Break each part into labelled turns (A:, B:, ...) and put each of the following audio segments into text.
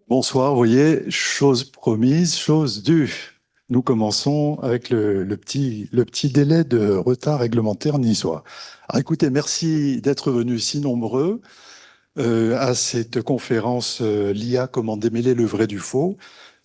A: Bonsoir, vous voyez, chose promise, chose due. Nous commençons avec le petit délai de retard réglementaire niçois. Alors écoutez, merci d'être venus si nombreux à cette conférence l'IA, comment démêler le vrai du faux.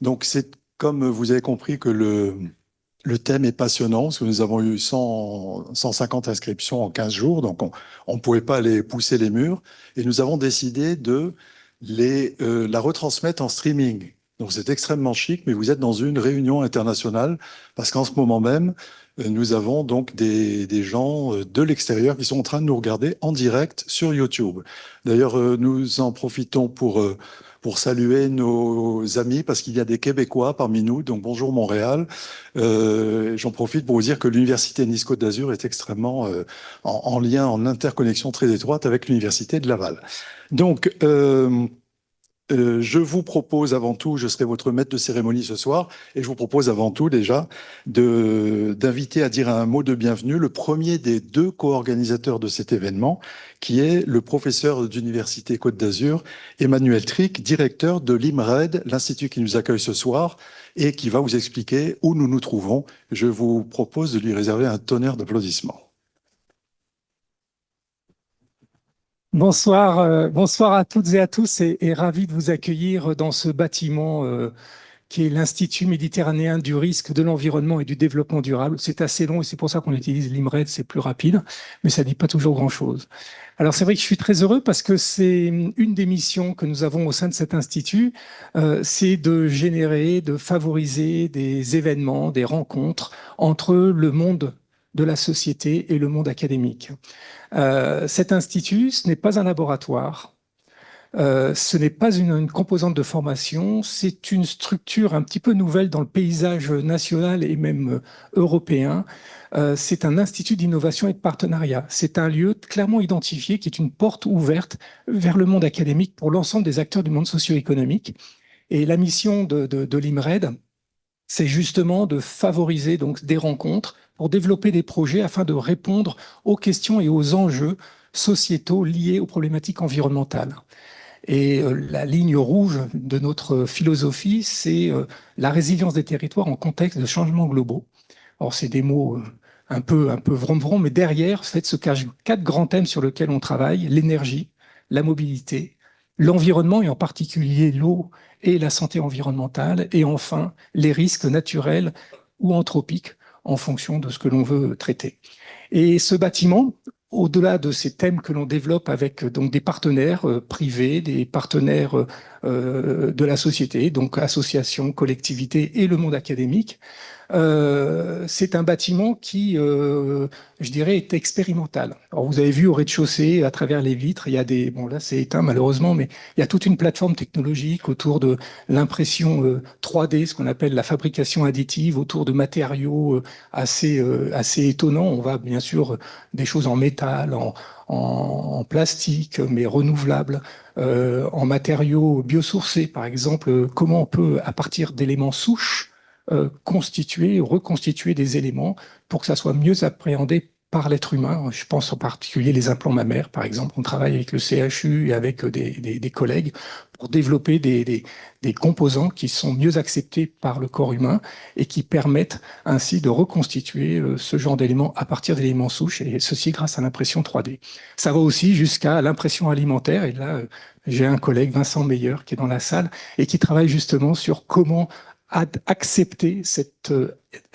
A: Donc c'est comme vous avez compris que le thème est passionnant, parce que nous avons eu 150 inscriptions en 15 jours, donc on ne pouvait pas aller pousser les murs, et nous avons décidé de la retransmettre en streaming. Donc c'est extrêmement chic, mais vous êtes dans une réunion internationale, parce qu'en ce moment même, nous avons donc des gens de l'extérieur qui sont en train de nous regarder en direct sur YouTube. D'ailleurs, nous en profitons pour saluer nos amis, parce qu'il y a des Québécois parmi nous, donc bonjour Montréal. J'en profite pour vous dire que l'Université Nice-Côte d'Azur est extrêmement en lien, en interconnexion très étroite avec l'Université de Laval. Donc, je vous propose avant tout, je serai votre maître de cérémonie ce soir, et je vous propose avant tout déjà d'inviter à dire un mot de bienvenue le premier des deux co-organisateurs de cet événement, qui est le professeur d'Université Côte d'Azur, Emmanuel Tric, directeur de l'IMRED, l'institut qui nous accueille ce soir, et qui va vous expliquer où nous nous trouvons. Je vous propose de lui réserver un tonnerre d'applaudissements.
B: Bonsoir, bonsoir à toutes et à tous et ravi de vous accueillir dans ce bâtiment qui est l'Institut méditerranéen du risque de l'environnement et du développement durable. C'est assez long et c'est pour ça qu'on utilise l'IMRED, c'est plus rapide, mais ça ne dit pas toujours grand-chose. Alors c'est vrai que je suis très heureux parce que c'est une des missions que nous avons au sein de cet institut, c'est de générer, de favoriser des événements, des rencontres entre le monde de la société et le monde académique. Cet institut, ce n'est pas un laboratoire, ce n'est pas une composante de formation, c'est une structure un petit peu nouvelle dans le paysage national et même européen. C'est un institut d'innovation et de partenariat. C'est un lieu clairement identifié qui est une porte ouverte vers le monde académique pour l'ensemble des acteurs du monde socio-économique. Et la mission de l'IMRED, c'est justement de favoriser donc des rencontres pour développer des projets afin de répondre aux questions et aux enjeux sociétaux liés aux problématiques environnementales. Et la ligne rouge de notre philosophie, c'est la résilience des territoires en contexte de changements globaux. Alors, c'est des mots un peu vroom-vroom, mais derrière, en fait, se cachent quatre grands thèmes sur lesquels on travaille: l'énergie, la mobilité, l'environnement, et en particulier l'eau et la santé environnementale, et enfin, les risques naturels ou anthropiques en fonction de ce que l'on veut traiter. Et ce bâtiment, au-delà de ces thèmes que l'on développe avec donc des partenaires privés, des partenaires de la société, donc associations, collectivités et le monde académique, c'est un bâtiment qui, je dirais, est expérimental. Alors, vous avez vu au rez-de-chaussée, à travers les vitres, il y a des... Bon, là, c'est éteint malheureusement, mais il y a toute une plateforme technologique autour de l'impression 3D, ce qu'on appelle la fabrication additive, autour de matériaux assez étonnants. On va bien sûr des choses en métal, en plastique, mais renouvelables, en matériaux biosourcés, par exemple. Comment on peut, à partir d'éléments souches, constituer, reconstituer des éléments pour que ça soit mieux appréhendé par l'être humain. Je pense en particulier les implants mammaires, par exemple. On travaille avec le CHU et avec des collègues pour développer des composants qui sont mieux acceptés par le corps humain et qui permettent ainsi de reconstituer ce genre d'éléments à partir d'éléments souches, et ceci grâce à l'impression 3D. Ça va aussi jusqu'à l'impression alimentaire, et là, j'ai un collègue, Vincent Meyer, qui est dans la salle et qui travaille justement sur comment accepter cette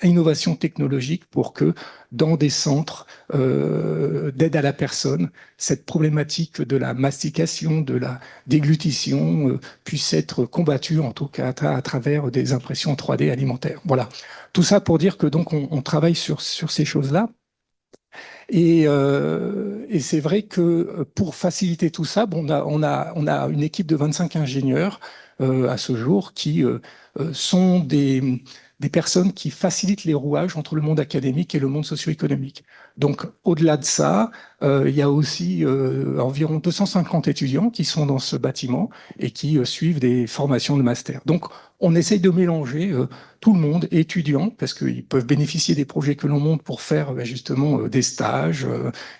B: innovation technologique pour que dans des centres d'aide à la personne, cette problématique de la mastication, de la déglutition puisse être combattue, en tout cas à travers des impressions 3D alimentaires. Voilà. Tout ça pour dire que donc on travaille sur ces choses-là. Et c'est vrai que pour faciliter tout ça, bon, on a une équipe de 25 ingénieurs à ce jour qui sont des personnes qui facilitent les rouages entre le monde académique et le monde socio-économique. Donc, au-delà de ça, il y a aussi environ 250 étudiants qui sont dans ce bâtiment et qui suivent des formations de master. Donc, on essaye de mélanger tout le monde, étudiants, parce qu'ils peuvent bénéficier des projets que l'on monte pour faire justement des stages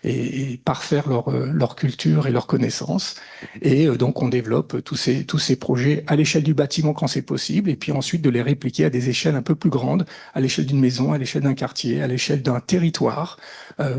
B: et parfaire leur culture et leurs connaissances. Et donc, on développe tous ces projets à l'échelle du bâtiment quand c'est possible, et puis ensuite de les répliquer à des échelles un peu plus grandes, à l'échelle d'une maison, à l'échelle d'un quartier, à l'échelle d'un territoire.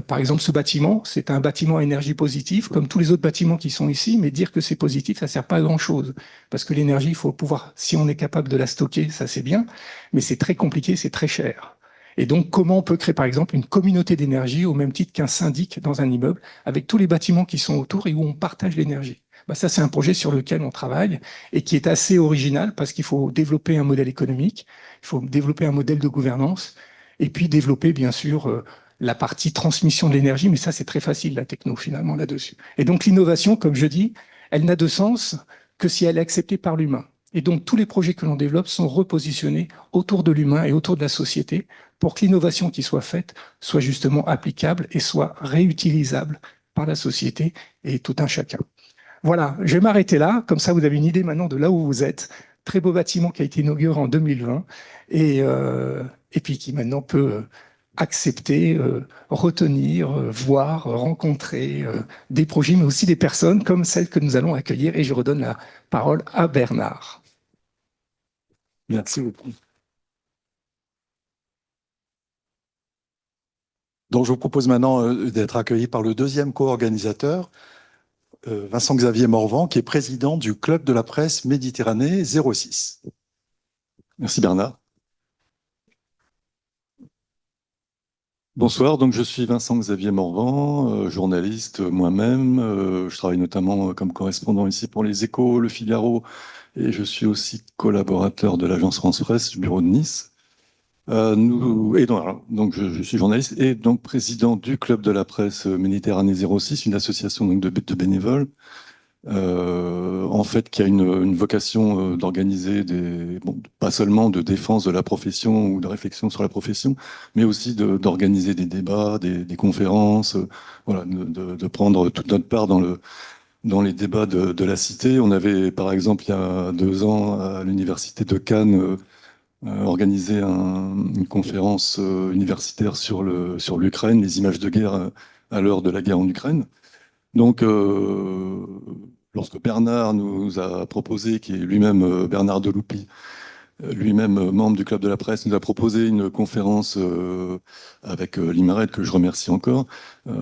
B: Par exemple, ce bâtiment, c'est un bâtiment à énergie positive, comme tous les autres bâtiments qui sont ici, mais dire que c'est positif, ça ne sert pas à grand-chose. Parce que l'énergie, il faut pouvoir, si on est capable de la stocker, ça c'est bien, mais c'est très compliqué, c'est très cher. Et donc, comment on peut créer, par exemple, une communauté d'énergie au même titre qu'un syndic dans un immeuble, avec tous les bâtiments qui sont autour et où on partage l'énergie. Bah, ça, c'est un projet sur lequel on travaille et qui est assez original parce qu'il faut développer un modèle économique, il faut développer un modèle de gouvernance et puis développer, bien sûr, la partie transmission de l'énergie, mais ça, c'est très facile, la techno, finalement, là-dessus. Et donc, l'innovation, comme je dis, elle n'a de sens que si elle est acceptée par l'humain. Et donc, tous les projets que l'on développe sont repositionnés autour de l'humain et autour de la société pour que l'innovation qui soit faite soit justement applicable et soit réutilisable par la société et tout un chacun. Voilà, je vais m'arrêter là. Comme ça, vous avez une idée maintenant de là où vous êtes. Très beau bâtiment qui a été inauguré en 2020 et puis qui maintenant peut accepter, retenir, voir, rencontrer des projets, mais aussi des personnes comme celles que nous allons accueillir. Et je redonne la parole à Bernard.
A: Merci beaucoup. Donc, je vous propose maintenant d'être accueilli par le deuxième co-organisateur, Vincent-Xavier Morvan, qui est président du Club de la presse Méditerranée 06. Merci Bernard. Bonsoir, donc je suis Vincent-Xavier Morvan, journaliste moi-même. Je travaille notamment comme correspondant ici pour Les Échos, Le Figaro, et je suis aussi collaborateur de l'agence France Presse du bureau de Nice. Je suis journaliste et donc président du Club de la presse Méditerranée 06, une association donc, de bénévoles, en fait, qui a une vocation d'organiser pas seulement de défense de la profession ou de réflexion sur la profession, mais aussi d'organiser des débats, des conférences, voilà, de prendre toute notre part dans les débats de la cité. On avait, par exemple, il y a 2 ans, à l'université de Cannes, organisé une conférence universitaire sur l'Ukraine, les images de guerre à l'heure de la guerre en Ukraine. Donc, lorsque Bernard nous a proposé, qui est lui-même Bernard Deloupi, lui-même membre du Club de la presse, nous a proposé une conférence avec l'IMARED, que je remercie encore,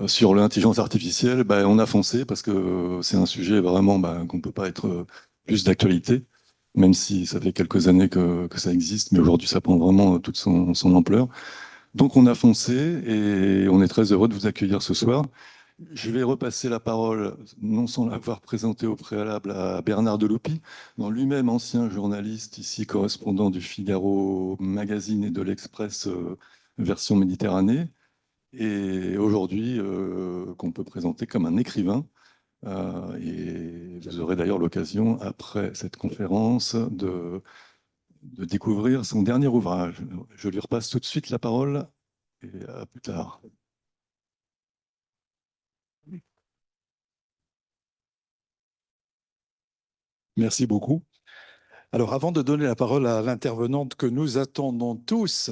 A: sur l'intelligence artificielle, ben, on a foncé parce que c'est un sujet vraiment qu'on ne peut pas être plus d'actualité, même si ça fait quelques années que ça existe, mais aujourd'hui ça prend vraiment toute son ampleur. Donc on a foncé et on est très heureux de vous accueillir ce soir. Je vais repasser la parole, non sans l'avoir présenté au préalable, à Bernard Deloupi, dans lui-même ancien journaliste, ici correspondant du Figaro Magazine et de l'Express version Méditerranée, et aujourd'hui qu'on peut présenter comme un écrivain. Et vous aurez d'ailleurs l'occasion, après cette conférence, de découvrir son dernier ouvrage. Je lui repasse tout de suite la parole, et à plus tard. Merci beaucoup. Alors, avant de donner la parole à l'intervenante que nous attendons tous,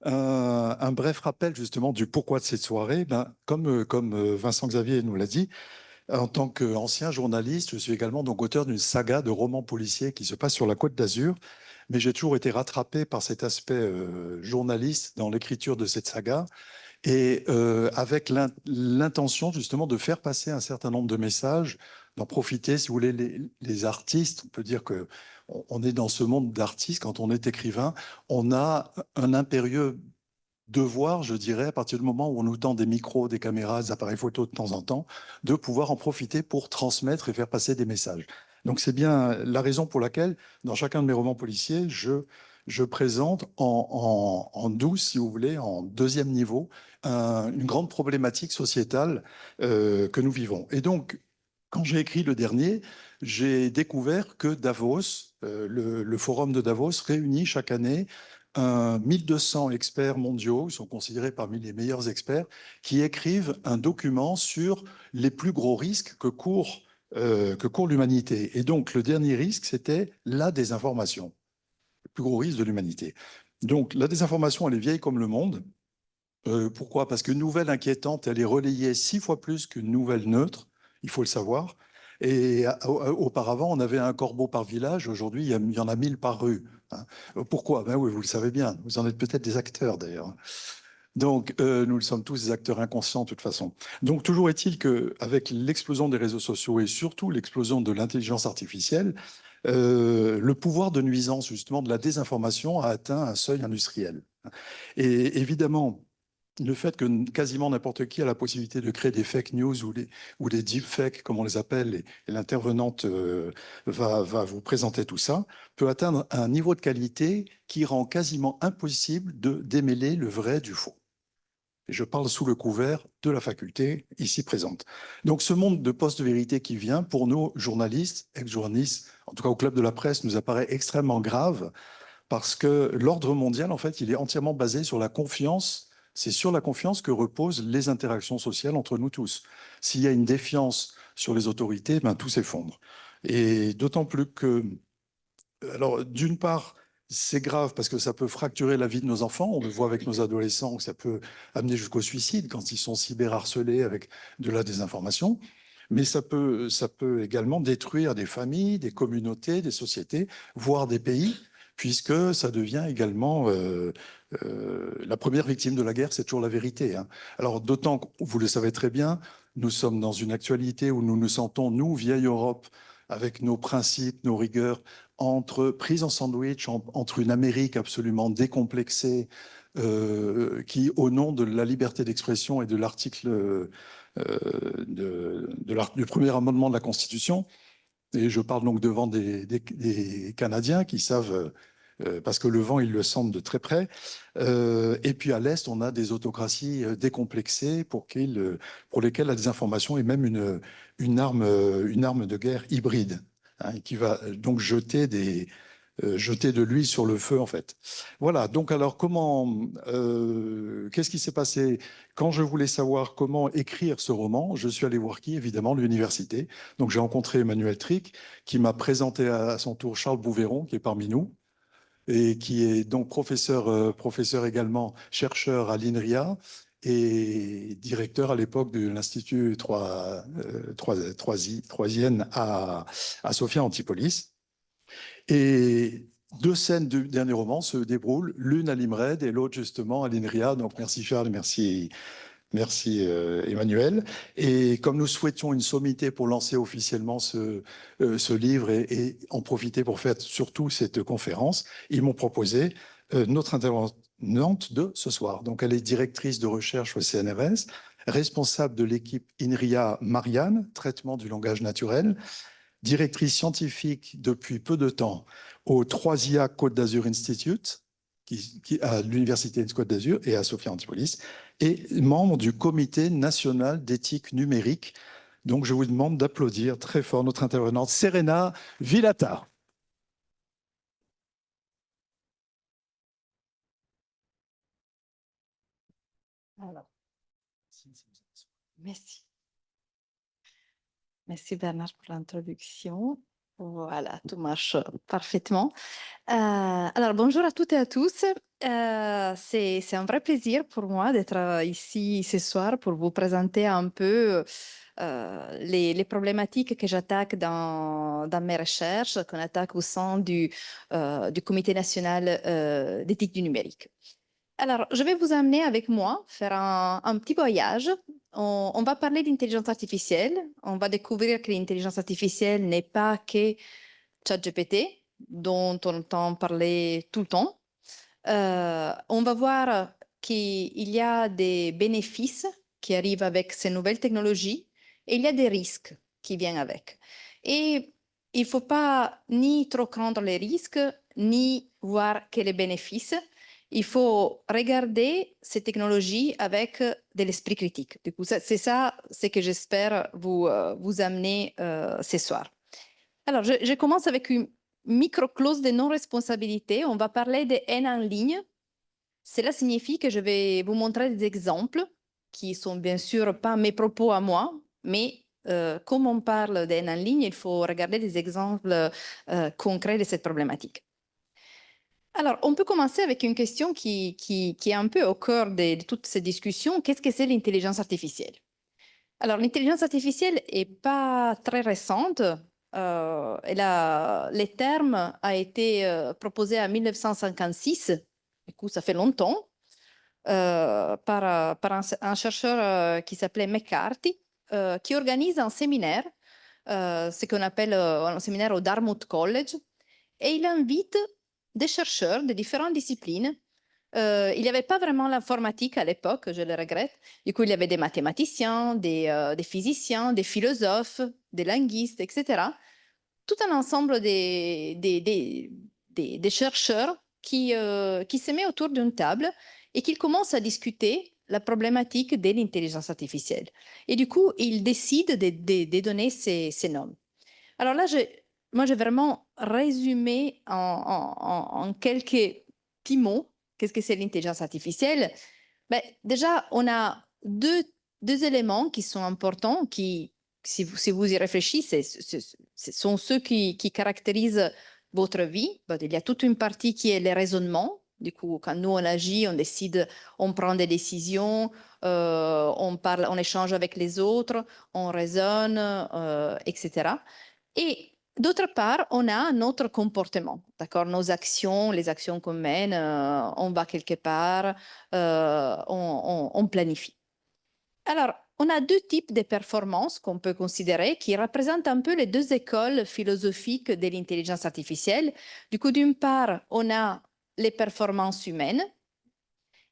A: un bref rappel justement du pourquoi de cette soirée. Comme Vincent Xavier nous l'a dit, en tant qu'ancien journaliste, je suis également donc auteur d'une saga de romans policiers qui se passe sur la Côte d'Azur, mais j'ai toujours été rattrapé par cet aspect journaliste dans l'écriture de cette saga et avec l'intention justement de faire passer un certain nombre de messages, d'en profiter, si vous voulez, les artistes, on peut dire que on est dans ce monde d'artistes, quand on est écrivain, on a un impérieux devoir, je dirais, à partir du moment où on nous tend des micros, des caméras, des appareils photo de temps en temps, de pouvoir en profiter pour transmettre et faire passer des messages. Donc c'est bien la raison pour laquelle, dans chacun de mes romans policiers, je présente en douce, si vous voulez, en deuxième niveau, une grande problématique sociétale que nous vivons. Et donc, quand j'ai écrit le dernier, j'ai découvert que Davos, le forum de Davos, réunit chaque année 1200 experts mondiaux, ils sont considérés parmi les meilleurs experts, qui écrivent un document sur les plus gros risques que court l'humanité. Et donc, le dernier risque, c'était la désinformation, le plus gros risque de l'humanité. Donc, la désinformation, elle est vieille comme le monde. Pourquoi? Parce qu'une nouvelle inquiétante, elle est relayée 6 fois plus qu'une nouvelle neutre, il faut le savoir. Et auparavant, on avait un corbeau par village. Aujourd'hui, il y en a 1000 par rue. Hein. Pourquoi? Ben oui, vous le savez bien. Vous en êtes peut-être des acteurs, d'ailleurs. Donc, nous le sommes tous des acteurs inconscients, de toute façon. Donc, toujours est-il qu'avec l'explosion des réseaux sociaux et surtout l'explosion de l'intelligence artificielle, le pouvoir de nuisance, justement, de la désinformation a atteint un seuil industriel. Et évidemment, le fait que quasiment n'importe qui a la possibilité de créer des fake news ou des deepfakes, comme on les appelle, et l'intervenante va vous présenter tout ça, peut atteindre un niveau de qualité qui rend quasiment impossible de démêler le vrai du faux. Et je parle sous le couvert de la faculté ici présente. Donc ce monde de post-vérité qui vient, pour nous, journalistes, ex-journalistes, en tout cas au Club de la Presse, nous apparaît extrêmement grave parce que l'ordre mondial, en fait, il est entièrement basé sur la confiance. C'est sur la confiance que reposent les interactions sociales entre nous tous. S'il y a une défiance sur les autorités, ben, tout s'effondre. Et d'autant plus que, alors, d'une part, c'est grave parce que ça peut fracturer la vie de nos enfants. On le voit avec nos adolescents, que ça peut amener jusqu'au suicide quand ils sont cyberharcelés avec de la désinformation. Mais ça peut également détruire des familles, des communautés, des sociétés, voire des pays, puisque ça devient également la première victime de la guerre, c'est toujours la vérité. Hein. Alors d'autant que, vous le savez très bien, nous sommes dans une actualité où nous nous sentons, nous, vieille Europe, avec nos principes, nos rigueurs, prise en sandwich entre une Amérique absolument décomplexée, qui, au nom de la liberté d'expression et de l'article du premier amendement de la Constitution, et je parle donc devant des Canadiens qui savent, parce que le vent, ils le sentent de très près. Et puis à l'Est, on a des autocraties décomplexées pour lesquelles la désinformation est même une arme de guerre hybride, hein, qui va donc jeter de l'huile sur le feu, en fait. Voilà, donc alors qu'est-ce qui s'est passé? Quand je voulais savoir comment écrire ce roman, je suis allé voir qui? Évidemment, l'université. Donc j'ai rencontré Emmanuel Tric, qui m'a présenté à son tour Charles Bouvéron, qui est parmi nous, et qui est donc professeur également, chercheur à l'INRIA, et directeur à l'époque de l'Institut Troisienne à Sophia Antipolis. Et 2 scènes du dernier roman se déroulent, l'une à l'IMRED et l'autre justement à l'INRIA. Donc merci Charles, merci Emmanuel. Et comme nous souhaitions une sommité pour lancer officiellement ce livre et en profiter pour faire surtout cette conférence, ils m'ont proposé notre intervenante de ce soir. Donc elle est directrice de recherche au CNRS, responsable de l'équipe INRIA Marianne, traitement du langage naturel, directrice scientifique depuis peu de temps au 3IA Côte d'Azur Institute, à l'Université de Côte d'Azur et à Sophia Antipolis, et membre du Comité national d'éthique numérique. Donc, je vous demande d'applaudir très fort notre intervenante, Serena Villata.
C: Alors, merci. Merci Bernard pour l'introduction. Voilà, tout marche parfaitement. Alors, bonjour à toutes et à tous. C'est un vrai plaisir pour moi d'être ici ce soir pour vous présenter un peu les problématiques que j'attaque dans mes recherches, qu'on attaque au sein du Comité national d'éthique du numérique. Alors, je vais vous amener avec moi faire un petit voyage. On va parler d'intelligence artificielle. On va découvrir que l'intelligence artificielle n'est pas que ChatGPT, dont on entend parler tout le temps. On va voir qu'il y a des bénéfices qui arrivent avec ces nouvelles technologies et il y a des risques qui viennent avec. Et il ne faut pas ni trop craindre les risques, ni voir que les bénéfices. Il faut regarder ces technologies avec de l'esprit critique. Du coup, c'est ça ce que j'espère vous amener ce soir. Alors, je commence avec micro-clause de non-responsabilité. On va parler de haine en ligne. Cela signifie que je vais vous montrer des exemples qui sont bien sûr pas mes propos à moi, mais comme on parle de haine en ligne, il faut regarder des exemples concrets de cette problématique. Alors, on peut commencer avec une question qui est un peu au cœur de toutes ces discussions. Qu'est-ce que c'est l'intelligence artificielle? Alors, l'intelligence artificielle n'est pas très récente. Le terme a été proposé en 1956, du coup, ça fait longtemps, par un chercheur qui s'appelait McCarthy, qui organise un séminaire, ce qu'on appelle un séminaire au Dartmouth College, et il invite des chercheurs de différentes disciplines. Il n'y avait pas vraiment l'informatique à l'époque, je le regrette. Du coup, il y avait des mathématiciens, des physiciens, des philosophes, des linguistes, etc. Tout un ensemble des chercheurs qui se mettent autour d'une table et qui commencent à discuter la problématique de l'intelligence artificielle. Et du coup, ils décident de donner ces noms. Alors là, moi, j'ai vraiment résumé en quelques petits mots qu'est-ce que c'est l'intelligence artificielle. Ben, déjà, on a deux éléments qui sont importants, qui, si vous y réfléchissez, ce sont ceux qui caractérisent votre vie. Ben, il y a toute une partie qui est le raisonnement. Du coup, quand nous, on agit, on décide, on prend des décisions, on parle, on échange avec les autres, on raisonne, etc. Et d'autre part, on a notre comportement, d'accord? Nos actions, les actions qu'on mène, on va quelque part, on planifie. Alors, on a deux types de performances qu'on peut considérer qui représentent un peu les deux écoles philosophiques de l'intelligence artificielle. Du coup, d'une part, on a les performances humaines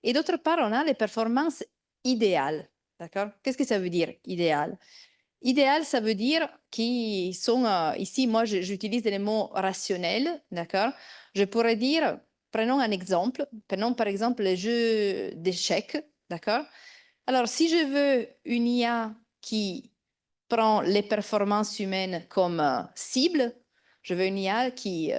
C: et d'autre part, on a les performances idéales, d'accord? Qu'est-ce que ça veut dire, idéal? Idéal, ça veut dire qu'ils sont, ici, moi, j'utilise les mots rationnels, d'accord? Je pourrais dire, prenons un exemple, prenons par exemple les jeux d'échecs, d'accord? Alors, si je veux une IA qui prend les performances humaines comme cible, je veux une IA qui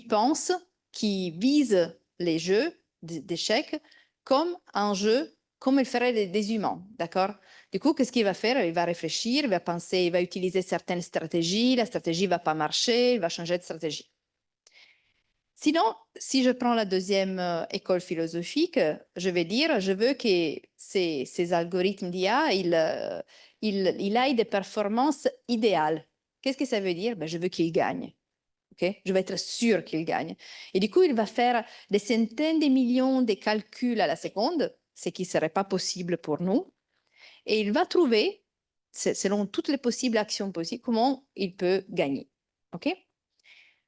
C: pense, qui vise les jeux d'échecs comme un jeu, comme il ferait des humains, d'accord? Du coup, qu'est-ce qu'il va faire? Il va réfléchir, il va penser, il va utiliser certaines stratégies, la stratégie ne va pas marcher, il va changer de stratégie. Sinon, si je prends la deuxième école philosophique, je vais dire, je veux que ces algorithmes d'IA, il aient des performances idéales. Qu'est-ce que ça veut dire? Ben, je veux qu'il gagne. Okay? Je veux être sûr qu'il gagne. Et du coup, il va faire des centaines de millions de calculs à la seconde, ce qui ne serait pas possible pour nous. Et il va trouver, selon toutes les possibles actions possibles, comment il peut gagner. OK?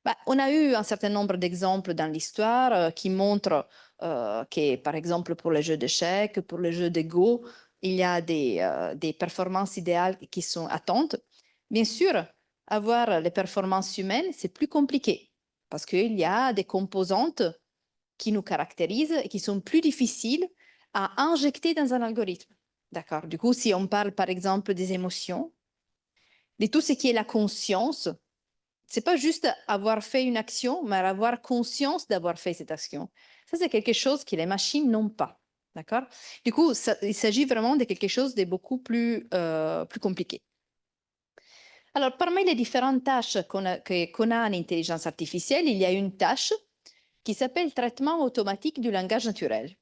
C: Bah, on a eu un certain nombre d'exemples dans l'histoire qui montrent que, par exemple, pour les jeux d'échecs, pour les jeux de Go, il y a des performances idéales qui sont atteintes. Bien sûr, avoir les performances humaines, c'est plus compliqué parce qu'il y a des composantes qui nous caractérisent et qui sont plus difficiles à injecter dans un algorithme. D'accord? Du coup, si on parle, par exemple, des émotions, de tout ce qui est la conscience, c'est pas juste avoir fait une action, mais avoir conscience d'avoir fait cette action. Ça, c'est quelque chose que les machines n'ont pas. D'accord? Du coup, il s'agit vraiment de quelque chose de beaucoup plus compliqué. Alors, parmi les différentes tâches qu'on a en intelligence artificielle, il y a une tâche qui s'appelle traitement automatique du langage naturel.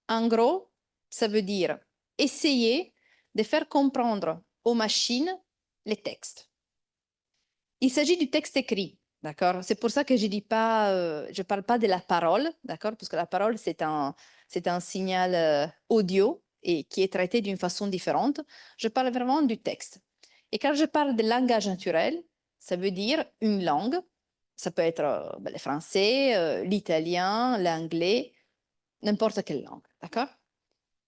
C: En gros, ça veut dire essayer de faire comprendre aux machines les textes. Il s'agit du texte écrit, d'accord? C'est pour ça que je dis pas, je parle pas de la parole, d'accord? Parce que la parole, c'est un signal audio et qui est traité d'une façon différente. Je parle vraiment du texte. Et quand je parle de langage naturel, ça veut dire une langue. Ça peut être le français, l'italien, l'anglais, n'importe quelle langue, d'accord?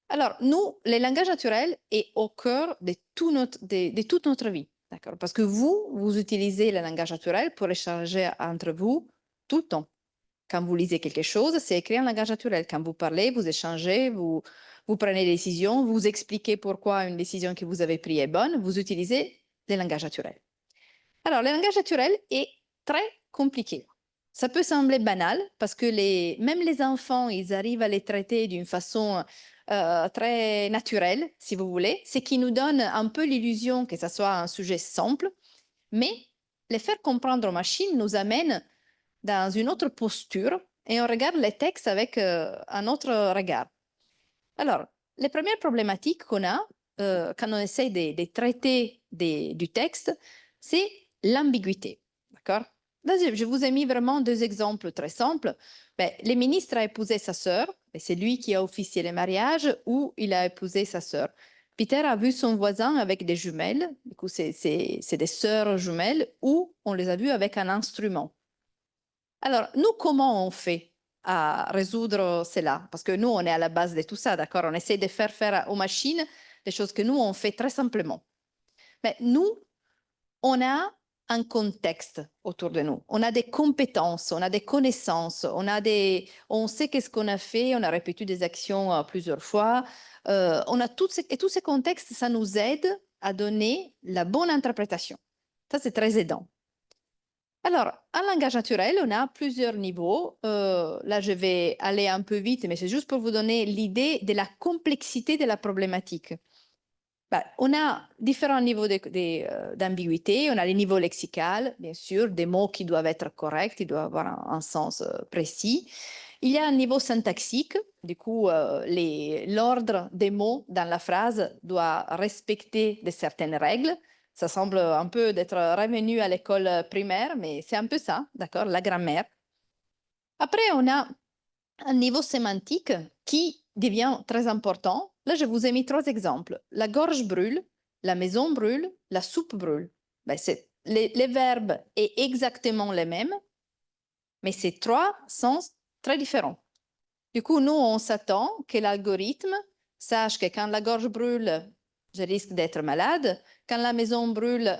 C: Alors, nous, le langage naturel est au cœur de toute notre vie. D'accord? Parce que vous utilisez le langage naturel pour échanger entre vous tout le temps. Quand vous lisez quelque chose, c'est écrit en langage naturel. Quand vous parlez, vous échangez, vous prenez des décisions, vous expliquez pourquoi une décision que vous avez prise est bonne, vous utilisez le langage naturel. Alors, le langage naturel est très compliqué. Ça peut sembler banal parce que même les enfants, ils arrivent à les traiter d'une façon très naturelle, si vous voulez, ce qui nous donne un peu l'illusion que ça soit un sujet simple, mais les faire comprendre aux machines nous amène dans une autre posture et on regarde les textes avec un autre regard. Alors, les premières problématiques qu'on a quand on essaie de traiter du texte, c'est l'ambiguïté. D'accord? Là, je vous ai mis vraiment deux exemples très simples. Ben, le ministre a épousé sa sœur, c'est lui qui a officié le mariage, ou il a épousé sa sœur. Peter a vu son voisin avec des jumelles, du coup c'est des sœurs jumelles, ou on les a vues avec un instrument. Alors, nous, comment on fait à résoudre cela? Parce que nous, on est à la base de tout ça, d'accord? On essaie de faire aux machines des choses que nous, on fait très simplement. Mais nous, on a un contexte autour de nous. On a des compétences, on a des connaissances, on sait qu'est-ce qu'on a fait, on a répété des actions plusieurs fois. On a et tous ces contextes, ça nous aide à donner la bonne interprétation. Ça, c'est très aidant. Alors, en langage naturel, on a plusieurs niveaux. Là, je vais aller un peu vite, mais c'est juste pour vous donner l'idée de la complexité de la problématique. Ben, on a différents niveaux d'ambiguïté. On a les niveaux lexical, bien sûr, des mots qui doivent être corrects, ils doivent avoir un sens précis. Il y a un niveau syntaxique, du coup, l'ordre des mots dans la phrase doit respecter de certaines règles. Ça semble un peu d'être revenu à l'école primaire, mais c'est un peu ça, d'accord, la grammaire. Après, on a un niveau sémantique qui devient très important. Là, je vous ai mis trois exemples. La gorge brûle, la maison brûle, la soupe brûle. Ben, les verbes sont exactement les mêmes, mais c'est trois sens très différents. Du coup, nous, on s'attend que l'algorithme sache que quand la gorge brûle, je risque d'être malade. Quand la maison brûle,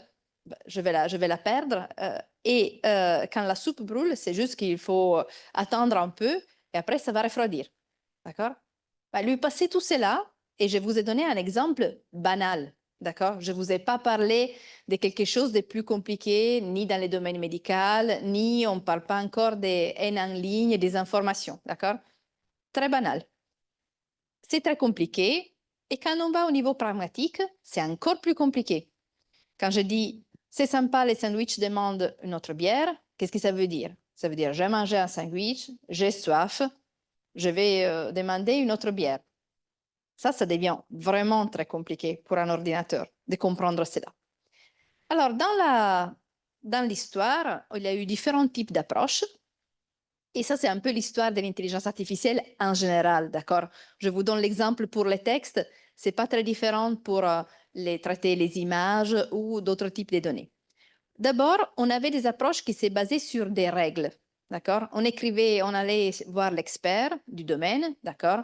C: je vais la perdre. Et quand la soupe brûle, c'est juste qu'il faut attendre un peu et après, ça va refroidir. D'accord? Lui passer tout cela et je vous ai donné un exemple banal. D'accord? Je ne vous ai pas parlé de quelque chose de plus compliqué, ni dans les domaines médicaux, ni on ne parle pas encore des haines en ligne, des informations. D'accord? Très banal. C'est très compliqué. Et quand on va au niveau pragmatique, c'est encore plus compliqué. Quand je dis c'est sympa, les sandwichs demandent une autre bière, qu'est-ce que ça veut dire? Ça veut dire j'ai mangé un sandwich, j'ai soif, je vais demander une autre bière. Ça devient vraiment très compliqué pour un ordinateur de comprendre cela. Alors, dans l'histoire, il y a eu différents types d'approches. Et ça, c'est un peu l'histoire de l'intelligence artificielle en général, d'accord? Je vous donne l'exemple pour les textes. Ce n'est pas très différent pour traiter les images ou d'autres types de données. D'abord, on avait des approches qui s'est basées sur des règles, d'accord? On allait voir l'expert du domaine, d'accord?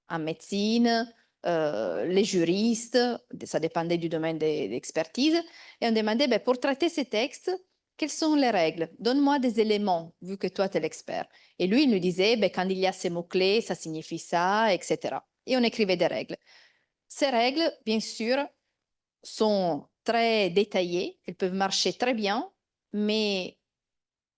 C: En médecine, les juristes, ça dépendait du domaine d'expertise, et on demandait, pour traiter ces textes, quelles sont les règles? Donne-moi des éléments, vu que toi, tu es l'expert. Et lui, il nous disait, quand il y a ces mots-clés, ça signifie ça, etc. Et on écrivait des règles. Ces règles, bien sûr, sont très détaillées, elles peuvent marcher très bien, mais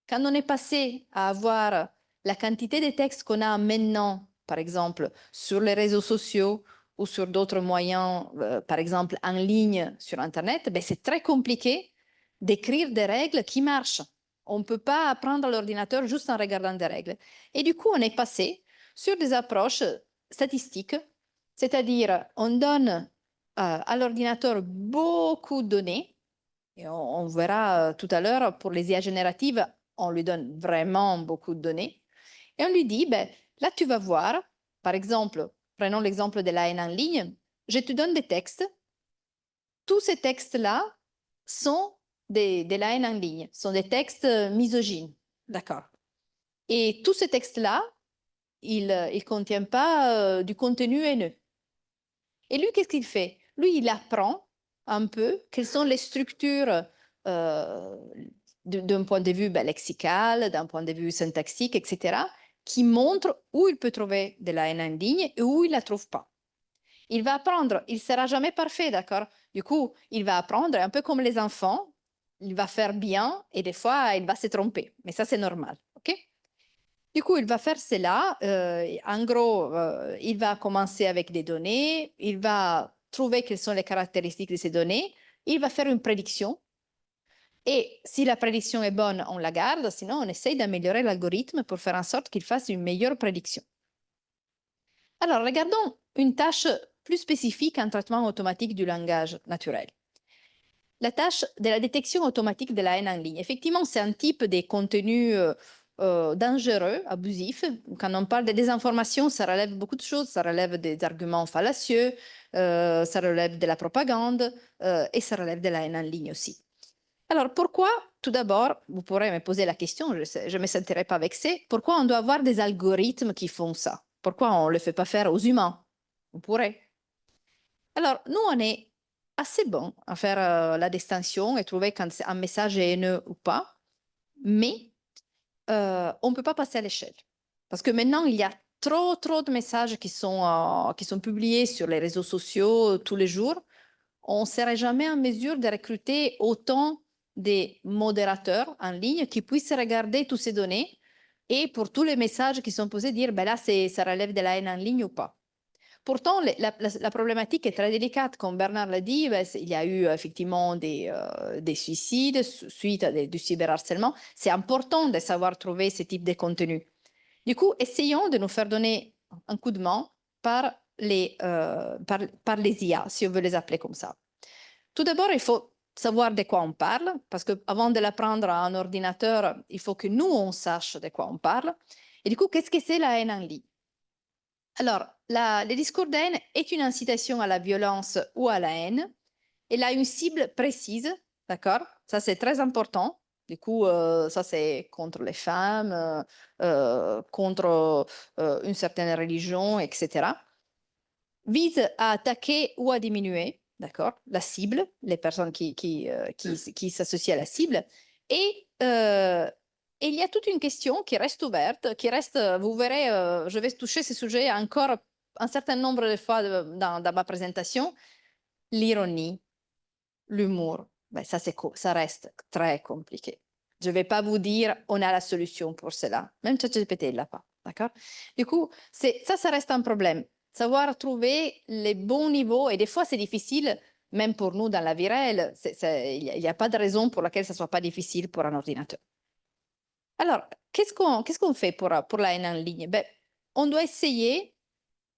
C: quand on est passé à avoir la quantité de textes qu'on a maintenant, par exemple, sur les réseaux sociaux ou sur d'autres moyens, par exemple en ligne sur Internet, c'est très compliqué d'écrire des règles qui marchent. On ne peut pas apprendre à l'ordinateur juste en regardant des règles. Et du coup, on est passé sur des approches statistiques, c'est-à-dire on donne à l'ordinateur beaucoup de données, et on verra tout à l'heure pour les IA génératives, on lui donne vraiment beaucoup de données, et on lui dit, là tu vas voir, par exemple, prenons l'exemple de la haine en ligne, je te donne des textes, tous ces textes-là sont de la haine en ligne, sont des textes misogynes, d'accord. Et tous ces textes-là, ils ne contiennent pas du contenu haineux. Et lui, qu'est-ce qu'il fait? Lui, il apprend un peu quelles sont les structures d'un point de vue lexical, d'un point de vue syntaxique, etc., qui montrent où il peut trouver de la haine en ligne et où il ne la trouve pas. Il va apprendre, il ne sera jamais parfait, d'accord? Du coup, il va apprendre, un peu comme les enfants il va faire bien et des fois, il va se tromper. Mais ça, c'est normal. OK? Du coup, il va faire cela. En gros, il va commencer avec des données. Il va trouver quelles sont les caractéristiques de ces données. Il va faire une prédiction. Et si la prédiction est bonne, on la garde. Sinon, on essaye d'améliorer l'algorithme pour faire en sorte qu'il fasse une meilleure prédiction. Alors, regardons une tâche plus spécifique en traitement automatique du langage naturel. La tâche de la détection automatique de la haine en ligne. Effectivement, c'est un type de contenu dangereux, abusif. Quand on parle de désinformation, ça relève beaucoup de choses. Ça relève des arguments fallacieux, ça relève de la propagande et ça relève de la haine en ligne aussi. Alors, pourquoi, tout d'abord, vous pourrez me poser la question, je ne me sentirai pas vexée, pourquoi on doit avoir des algorithmes qui font ça? Pourquoi on ne le fait pas faire aux humains? On pourrait. Alors, nous, on est assez bon à faire la distinction et trouver quand un message est haineux ou pas, mais on ne peut pas passer à l'échelle. Parce que maintenant, il y a trop de messages qui sont publiés sur les réseaux sociaux tous les jours. On ne serait jamais en mesure de recruter autant des modérateurs en ligne qui puissent regarder toutes ces données et pour tous les messages qui sont posés, dire ben là, ça relève de la haine en ligne ou pas. Pourtant, la problématique est très délicate. Comme Bernard l'a dit, ben, il y a eu effectivement des suicides suite à du cyberharcèlement. C'est important de savoir trouver ce type de contenu. Du coup, essayons de nous faire donner un coup de main par les IA, si on veut les appeler comme ça. Tout d'abord, il faut savoir de quoi on parle, parce qu'avant de l'apprendre à un ordinateur, il faut que nous, on sache de quoi on parle. Et du coup, qu'est-ce que c'est la haine en ligne? Alors, le discours de haine est une incitation à la violence ou à la haine. Elle a une cible précise, d'accord? Ça, c'est très important. Du coup, ça, c'est contre les femmes, contre une certaine religion, etc. Vise à attaquer ou à diminuer, d'accord, la cible, les personnes qui s'associent à la cible. Et il y a toute une question qui reste ouverte, qui reste, vous verrez, je vais toucher ce sujet encore un certain nombre de fois dans ma présentation, l'ironie, l'humour. Ben, ça reste très compliqué. Je ne vais pas vous dire on a la solution pour cela. Même ChatGPT ne l'a pas. D'accord? Du coup, ça reste un problème. Savoir trouver les bons niveaux, et des fois c'est difficile, même pour nous dans la vie réelle, il n'y a pas de raison pour laquelle ça ne soit pas difficile pour un ordinateur. Alors, qu'est-ce qu'on fait pour la haine en ligne? Ben, on doit essayer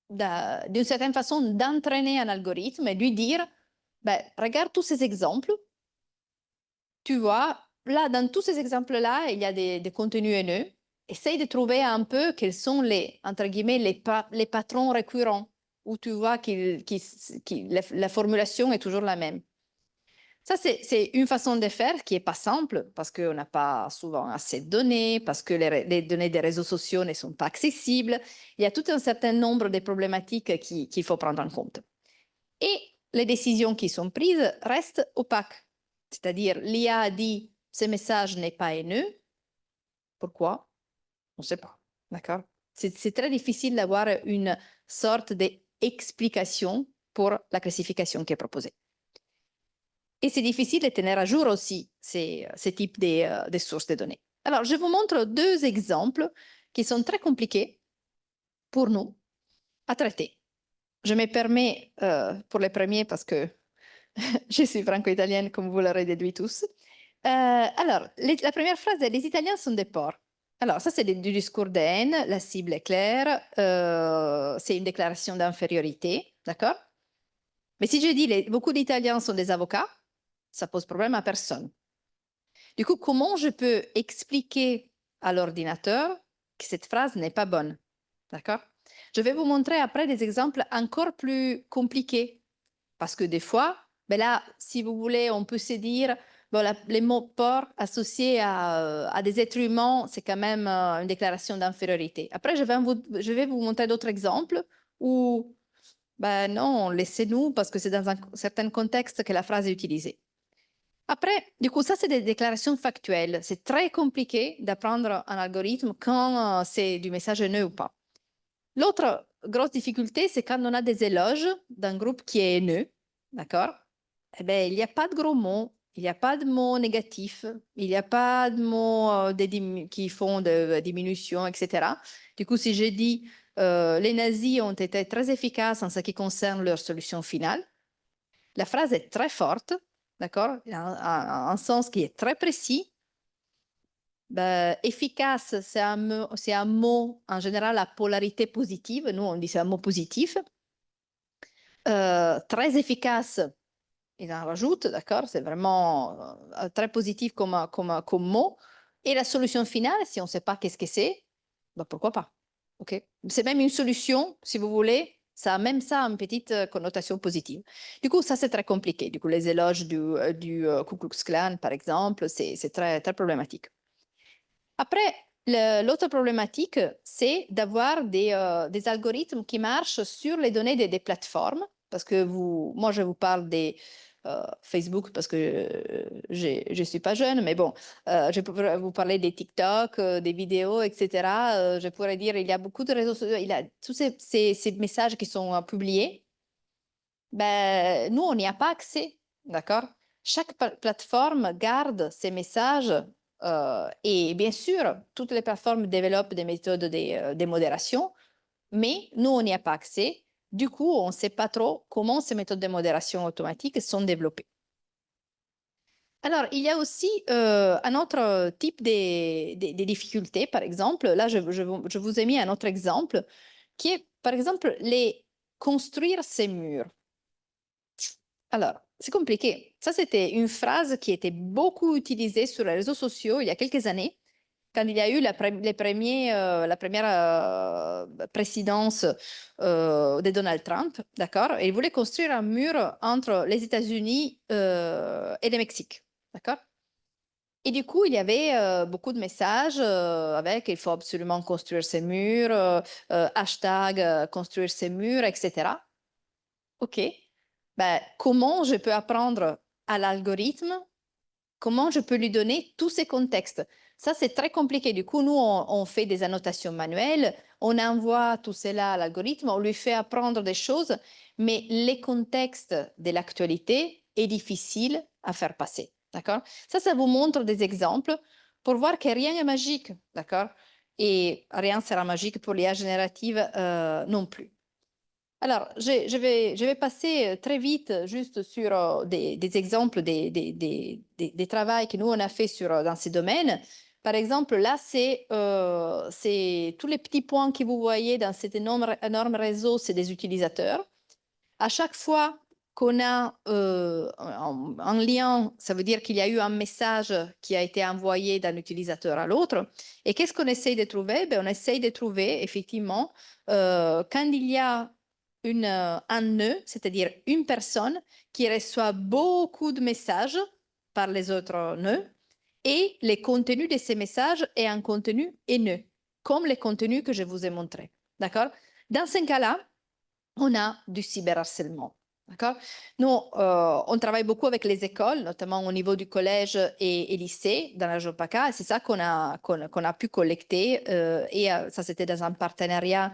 C: d'une certaine façon d'entraîner un algorithme et lui dire, ben, regarde tous ces exemples, tu vois, là, dans tous ces exemples-là, il y a des contenus haineux. Essaye de trouver un peu quels sont entre guillemets, les patrons récurrents, où tu vois la formulation est toujours la même. Ça, c'est une façon de faire qui n'est pas simple, parce qu'on n'a pas souvent assez de données, parce que les données des réseaux sociaux ne sont pas accessibles. Il y a tout un certain nombre de problématiques qu'il faut prendre en compte. Et les décisions qui sont prises restent opaques. C'est-à-dire, l'IA a dit « ce message n'est pas haineux ». Pourquoi? On ne sait pas. D'accord? C'est très difficile d'avoir une sorte d'explication pour la classification qui est proposée. Et c'est difficile de tenir à jour aussi ces types de sources de données. Alors, je vous montre deux exemples qui sont très compliqués pour nous à traiter. Je me permets pour les premiers parce que je suis franco-italienne, comme vous l'aurez déduit tous. Alors, la première phrase est « Les Italiens sont des porcs ». Alors, ça, c'est du discours de haine, la cible est claire, c'est une déclaration d'infériorité, d'accord? Mais si je dis « Beaucoup d'Italiens sont des avocats », ça pose problème à personne. Du coup, comment je peux expliquer à l'ordinateur que cette phrase n'est pas bonne? D'accord? Je vais vous montrer après des exemples encore plus compliqués. Parce que des fois, ben là, si vous voulez, on peut se dire, bon, les mots porc associés à des êtres humains, c'est quand même une déclaration d'infériorité. Après, je vais vous montrer d'autres exemples où, ben non, laissez-nous, parce que c'est dans un certain contexte que la phrase est utilisée. Après, du coup, ça, c'est des déclarations factuelles. C'est très compliqué d'apprendre un algorithme quand c'est du message haineux ou pas. L'autre grosse difficulté, c'est quand on a des éloges d'un groupe qui est haineux, d'accord? Eh bien, il n'y a pas de gros mots, Il n'y a pas de mots négatifs, il n'y a pas de mots qui font de diminution, etc. Du coup, si j'ai dit les nazis ont été très efficaces en ce qui concerne leur solution finale, la phrase est très forte, d'accord? Un sens qui est très précis. Ben, efficace, c'est un mot en général à polarité positive. Nous, on dit c'est un mot positif. Très efficace, il en rajoute, d'accord? C'est vraiment très positif comme mot. Et la solution finale, si on ne sait pas qu'est-ce que c'est, ben pourquoi pas? OK? C'est même une solution, si vous voulez, ça a même ça une petite connotation positive. Du coup, ça, c'est très compliqué. Du coup, les éloges du Ku Klux Klan, par exemple, c'est très, très problématique. Après, l'autre problématique, c'est d'avoir des algorithmes qui marchent sur les données des plateformes. Parce que moi, je vous parle des Facebook parce que je ne suis pas jeune, mais bon, je pourrais vous parler des TikTok, des vidéos, etc. Je pourrais dire, il y a beaucoup de réseaux sociaux, il y a tous ces messages qui sont publiés. Ben, nous, on n'y a pas accès, d'accord? Chaque plateforme garde ces messages et bien sûr, toutes les plateformes développent des méthodes de modération, mais nous, on n'y a pas accès. Du coup, on ne sait pas trop comment ces méthodes de modération automatique sont développées. Alors, il y a aussi un autre type de difficultés, par exemple. Là, je vous ai mis un autre exemple qui est, par exemple, construire ces murs. Alors, c'est compliqué. Ça, c'était une phrase qui était beaucoup utilisée sur les réseaux sociaux il y a quelques années, quand il y a eu la première présidence de Donald Trump, d'accord? Et il voulait construire un mur entre les États-Unis et le Mexique, d'accord? Et du coup, il y avait beaucoup de messages avec il faut absolument construire ces murs, hashtag construire ces murs, etc. OK. Ben, comment je peux apprendre à l'algorithme? Comment je peux lui donner tous ces contextes? Ça, c'est très compliqué. Du coup, nous, on fait des annotations manuelles, on envoie tout cela à l'algorithme, on lui fait apprendre des choses, mais les contextes de l'actualité est difficile à faire passer. D'accord? Ça vous montre des exemples pour voir que rien n'est magique. D'accord? Et rien sera magique pour l'IA générative non plus. Alors, je vais passer très vite juste sur des exemples des travaux que nous, on a fait dans ces domaines. Par exemple, là, c'est tous les petits points que vous voyez dans cet énorme réseau, c'est des utilisateurs. À chaque fois qu'on a un lien, ça veut dire qu'il y a eu un message qui a été envoyé d'un utilisateur à l'autre. Et qu'est-ce qu'on essaye de trouver? Ben, on essaye de trouver, effectivement, quand il y a un nœud, c'est-à-dire une personne qui reçoit beaucoup de messages par les autres nœuds, et le contenu de ces messages est un contenu haineux, comme les contenus que je vous ai montrés. D'accord? Dans ce cas-là, on a du cyberharcèlement. D'accord? Nous, on travaille beaucoup avec les écoles, notamment au niveau du collège et lycée, dans la JOPACA. C'est ça qu'on a pu collecter. Et ça, c'était dans un partenariat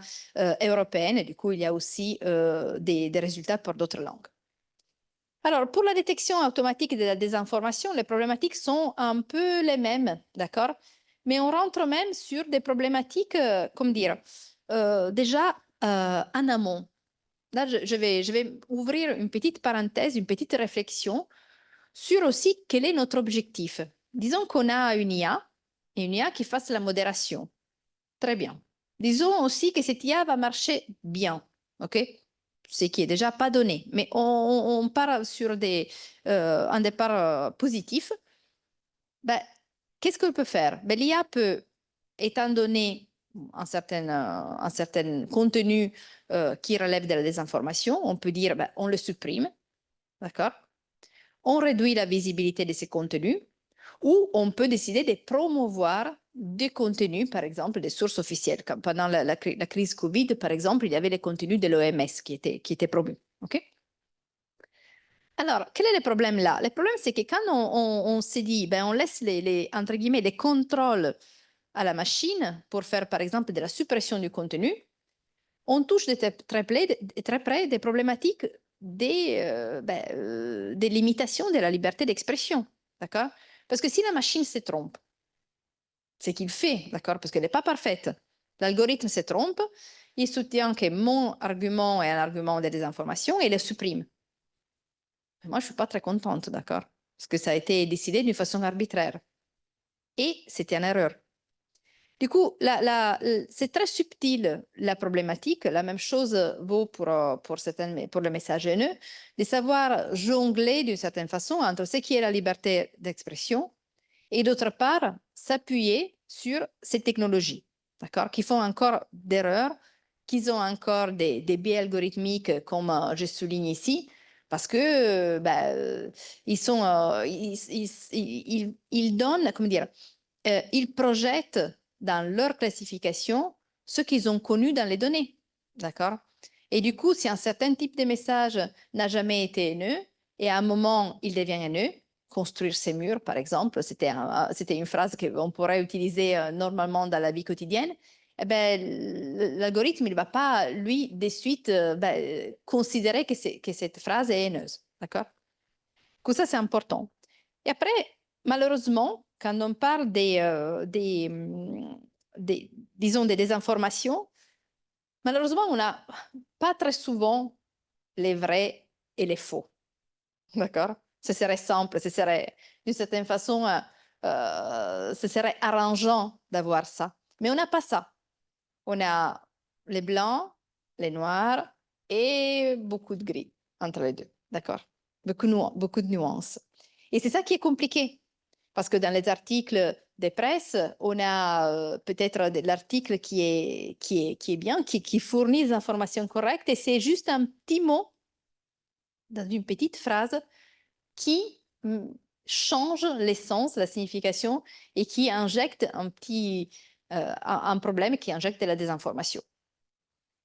C: européen. Et du coup, il y a aussi des résultats pour d'autres langues. Alors, pour la détection automatique de la désinformation, les problématiques sont un peu les mêmes, d'accord? Mais on rentre même sur des problématiques, comment dire, déjà en amont. Là, je vais ouvrir une petite parenthèse, une petite réflexion sur aussi quel est notre objectif. Disons qu'on a une IA, et une IA qui fasse la modération. Très bien. Disons aussi que cette IA va marcher bien, OK? Ce qui est déjà pas donné, mais on part sur un départ positif. Ben, qu'est-ce qu'on peut faire? Ben, l'IA peut, étant donné un certain contenu qui relève de la désinformation, on peut dire ben, on le supprime, d'accord? On réduit la visibilité de ces contenus ou on peut décider de promouvoir des contenus, par exemple, des sources officielles. Comme pendant la crise Covid, par exemple, il y avait les contenus de l'OMS qui étaient promus. OK? Alors, quel est le problème là? Le problème, c'est que quand on s'est dit, ben, on laisse entre guillemets, les contrôles à la machine pour faire, par exemple, de la suppression du contenu, on touche très près des problématiques des limitations de la liberté d'expression, d'accord? Parce que si la machine se trompe, c'est qu'il fait, d'accord? Parce qu'elle n'est pas parfaite. L'algorithme se trompe, il soutient que mon argument est un argument de désinformation et il le supprime. Mais moi, je ne suis pas très contente, d'accord? Parce que ça a été décidé d'une façon arbitraire. Et c'était une erreur. Du coup, c'est très subtil la problématique. La même chose vaut pour le message haineux, de savoir jongler d'une certaine façon entre ce qui est la liberté d'expression et d'autre part, s'appuyer sur ces technologies, d'accord, qui font encore d'erreurs, qui ont encore des biais algorithmiques, comme je souligne ici, parce que ils donnent, comment dire, ils projettent dans leur classification ce qu'ils ont connu dans les données, d'accord? Et du coup, si un certain type de message n'a jamais été haineux, et à un moment, il devient haineux, construire ses murs, par exemple, c'était une phrase qu'on pourrait utiliser normalement dans la vie quotidienne, eh ben, l'algorithme, il ne va pas, lui, de suite, considérer que cette phrase est haineuse, d'accord? Donc ça, c'est important. Et après, malheureusement, quand on parle disons, des désinformations, malheureusement, on n'a pas très souvent les vrais et les faux. D'accord? Ce serait simple, ce serait d'une certaine façon, ce serait arrangeant d'avoir ça. Mais on n'a pas ça. On a les blancs, les noirs et beaucoup de gris entre les deux. D'accord? Beaucoup de nuances. Et c'est ça qui est compliqué. Parce que dans les articles des presses, on a peut-être l'article qui est bien, qui fournit des informations correctes, et c'est juste un petit mot dans une petite phrase qui change l'essence, la signification, et qui injecte un problème, qui injecte la désinformation.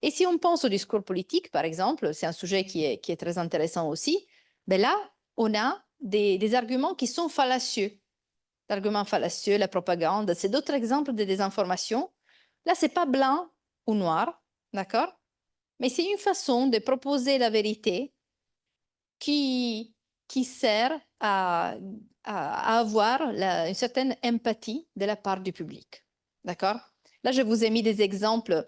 C: Et si on pense au discours politique, par exemple, c'est un sujet qui est très intéressant aussi, ben là, on a des arguments qui sont fallacieux. L'argument fallacieux, la propagande, c'est d'autres exemples de désinformation. Là, c'est pas blanc ou noir, d'accord? Mais c'est une façon de proposer la vérité qui sert à avoir une certaine empathie de la part du public. D'accord? Là, je vous ai mis des exemples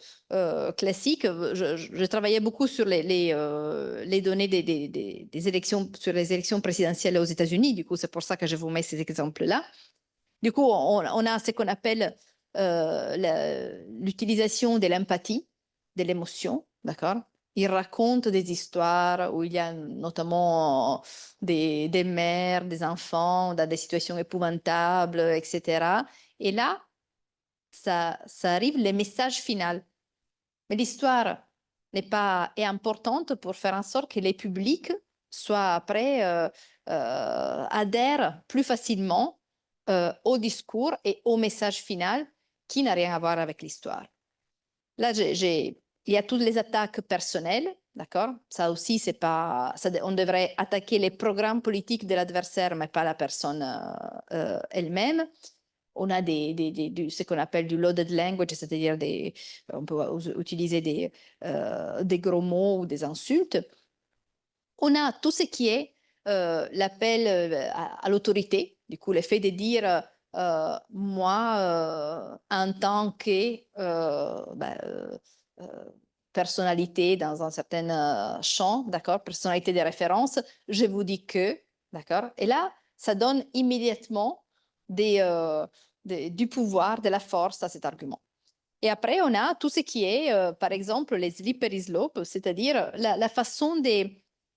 C: classiques. Je travaillais beaucoup sur les données des élections, sur les élections présidentielles aux États-Unis. Du coup, c'est pour ça que je vous mets ces exemples-là. Du coup, on a ce qu'on appelle l'utilisation de l'empathie, de l'émotion. D'accord? Il raconte des histoires où il y a notamment des mères, des enfants dans des situations épouvantables, etc. Et là, ça arrive le message final. Mais l'histoire est importante pour faire en sorte que les publics soient après, adhèrent plus facilement au discours et au message final qui n'a rien à voir avec l'histoire. Là, il y a toutes les attaques personnelles, d'accord? Ça aussi, c'est pas, on devrait attaquer les programmes politiques de l'adversaire, mais pas la personne elle-même. On a ce qu'on appelle du loaded language, c'est-à-dire on peut utiliser des gros mots ou des insultes. On a tout ce qui est l'appel à l'autorité, du coup, le fait de dire moi, en tant que personnalité dans un certain champ, d'accord, personnalité de référence, je vous dis que, d'accord, et là, ça donne immédiatement du pouvoir, de la force à cet argument. Et après, on a tout ce qui est, par exemple, les slippery slopes, c'est-à-dire la façon de,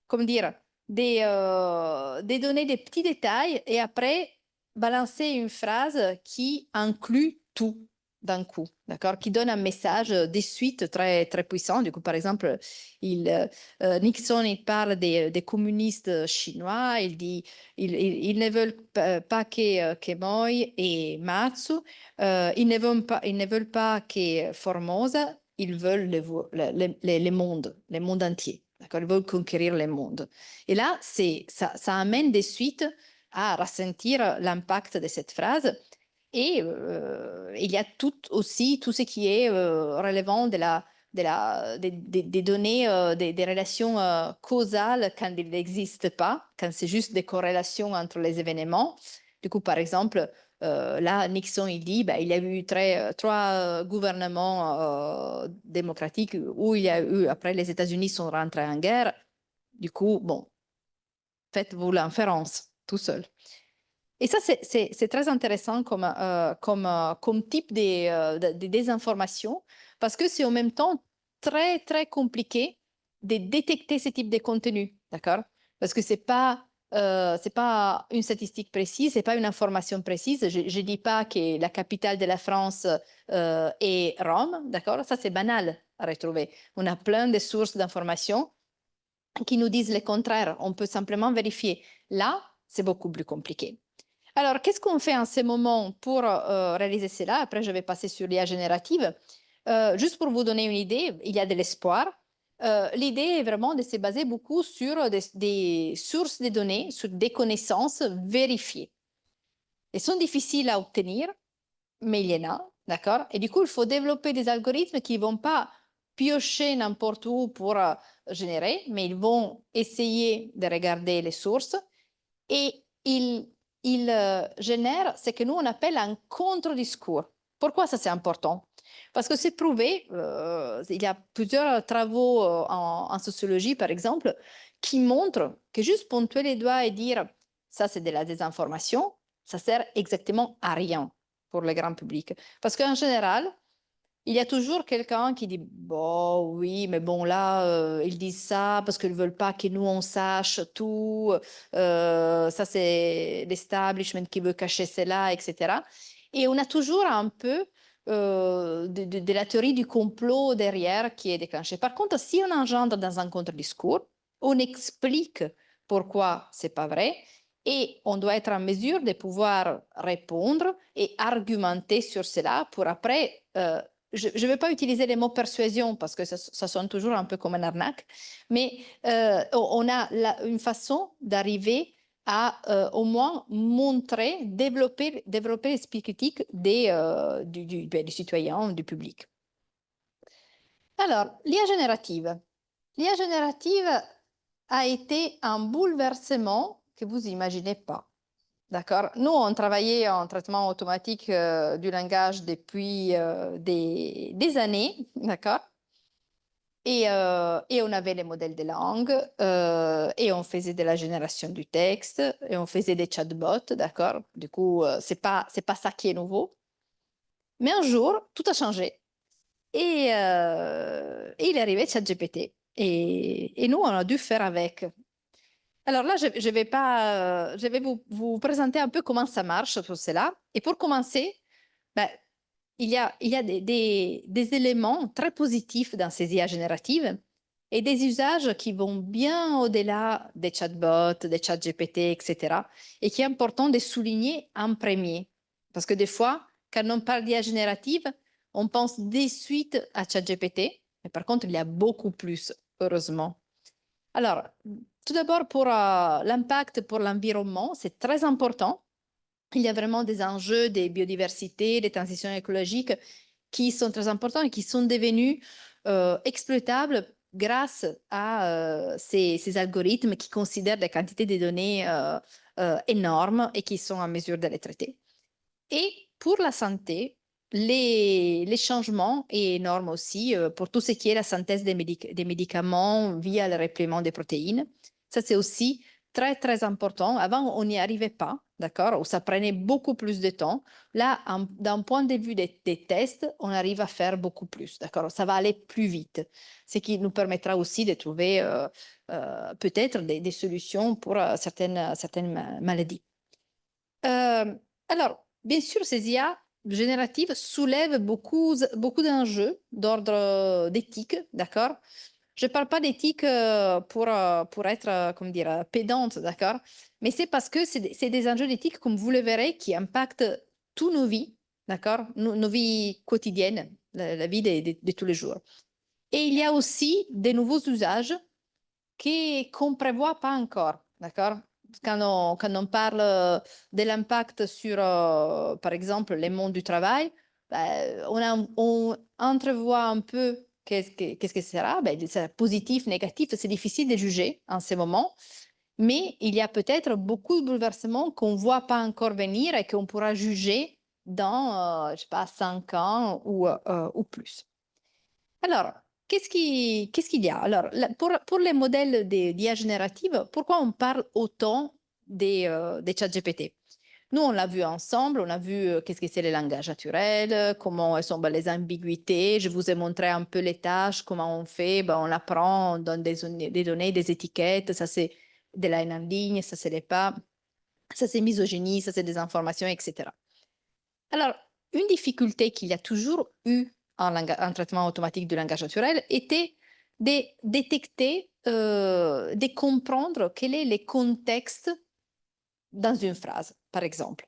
C: comment dire, de donner des petits détails et après balancer une phrase qui inclut tout d'un coup, d'accord, qui donne un message de suite très, très puissant. Du coup, par exemple, Nixon, il parle des communistes chinois, il dit ils ne veulent pas que Moi et Matsu, ils ne veulent pas que Formosa, ils veulent les mondes, les mondes entiers. D'accord, ils veulent conquérir le monde. Et là, ça amène de suite à ressentir l'impact de cette phrase. Et il y a aussi tout ce qui est relevant de des données, des relations causales quand il n'existe pas, quand c'est juste des corrélations entre les événements. Du coup, par exemple, là, Nixon, il dit, il y a eu trois gouvernements démocratiques où il y a eu, après les États-Unis sont rentrés en guerre. Du coup, bon, faites-vous l'inférence tout seul. Et ça, c'est très intéressant comme type de désinformation, parce que c'est en même temps très, très compliqué de détecter ce type de contenu, d'accord? Parce que c'est pas une statistique précise, c'est pas une information précise. Je ne dis pas que la capitale de la France est Rome, d'accord? Ça, c'est banal à retrouver. On a plein de sources d'informations qui nous disent le contraire. On peut simplement vérifier. Là, c'est beaucoup plus compliqué. Alors, qu'est-ce qu'on fait en ce moment pour réaliser cela? Après, je vais passer sur l'IA générative. Juste pour vous donner une idée, il y a de l'espoir. L'idée est vraiment de se baser beaucoup sur des sources de données, sur des connaissances vérifiées. Elles sont difficiles à obtenir, mais il y en a, d'accord? Et du coup, il faut développer des algorithmes qui ne vont pas piocher n'importe où pour générer, mais ils vont essayer de regarder les sources et ils génèrent ce que nous on appelle un contre-discours. Pourquoi ça c'est important? Parce que c'est prouvé, il y a plusieurs travaux en sociologie par exemple, qui montrent que juste pointer les doigts et dire ça c'est de la désinformation, ça sert exactement à rien pour le grand public. Parce qu'en général, il y a toujours quelqu'un qui dit bon oui mais bon là ils disent ça parce qu'ils veulent pas que nous on sache tout, ça c'est l'establishment qui veut cacher cela, etc. Et on a toujours un peu de la théorie du complot derrière qui est déclenchée. Par contre, si on engendre dans un contre-discours, on explique pourquoi c'est pas vrai et on doit être en mesure de pouvoir répondre et argumenter sur cela pour après je ne vais pas utiliser les mots persuasion parce que ça sonne toujours un peu comme une arnaque, mais on a une façon d'arriver à au moins montrer, développer l'esprit critique du citoyen, du public. Alors, l'IA générative. L'IA générative a été un bouleversement que vous n'imaginez pas. D'accord. Nous, on travaillait en traitement automatique du langage depuis des années, d'accord. Et on avait les modèles de langue et on faisait de la génération du texte et on faisait des chatbots, d'accord. Du coup, c'est pas ça qui est nouveau. Mais un jour, tout a changé et il est arrivé ChatGPT et nous, on a dû faire avec. Alors là, je vais vous présenter un peu comment ça marche pour cela. Et pour commencer, il y a des éléments très positifs dans ces IA génératives et des usages qui vont bien au-delà des chatbots, des chats GPT, etc. Et qui est important de souligner en premier. Parce que des fois, quand on parle d'IA générative, on pense de suite à ChatGPT, mais par contre, il y a beaucoup plus, heureusement. Alors, tout d'abord, pour l'impact pour l'environnement, c'est très important. Il y a vraiment des enjeux de biodiversité, de transition écologique qui sont très importants et qui sont devenus exploitables grâce à ces algorithmes qui considèrent des quantités de données énormes et qui sont en mesure de les traiter. Et pour la santé, les changements sont énormes aussi pour tout ce qui est la synthèse des médicaments via le repliement des protéines. Ça, c'est aussi très, très important. Avant, on n'y arrivait pas, d'accord? Ou ça prenait beaucoup plus de temps. Là, d'un point de vue des tests, on arrive à faire beaucoup plus, d'accord? Ça va aller plus vite, ce qui nous permettra aussi de trouver peut-être des solutions pour certaines maladies. Alors, bien sûr, ces IA génératives soulèvent beaucoup d'enjeux d'ordre d'éthique, d'accord? Je ne parle pas d'éthique pour être, comment dire, pédante, d'accord? Mais c'est parce que c'est des enjeux d'éthique, comme vous le verrez, qui impactent toutes nos vies, d'accord? Nos vies quotidiennes, la vie de tous les jours. Et il y a aussi des nouveaux usages qu'on ne prévoit pas encore, d'accord? Quand on parle de l'impact sur, par exemple, le monde du travail, on entrevoit un peu qu'est-ce que sera? Ben, c'est positif, négatif, c'est difficile de juger en ce moment, mais il y a peut-être beaucoup de bouleversements qu'on ne voit pas encore venir et qu'on pourra juger dans, je sais pas, 5 ans ou plus. Alors, qu'est-ce qu'il y a? Alors, pour les modèles d'IA générative, pourquoi on parle autant des ChatGPT? Nous, on l'a vu ensemble, on a vu qu'est-ce que c'est le langage naturel, comment sont les ambiguïtés. Je vous ai montré un peu les tâches, comment on fait. Ben, on apprend, on donne des données, des étiquettes. Ça, c'est de la haine en ligne, ça, c'est les pas. Ça, c'est misogynie, ça, c'est des informations, etc. Alors, une difficulté qu'il y a toujours eu en traitement automatique du langage naturel était de détecter, de comprendre quel est le contexte dans une phrase, par exemple.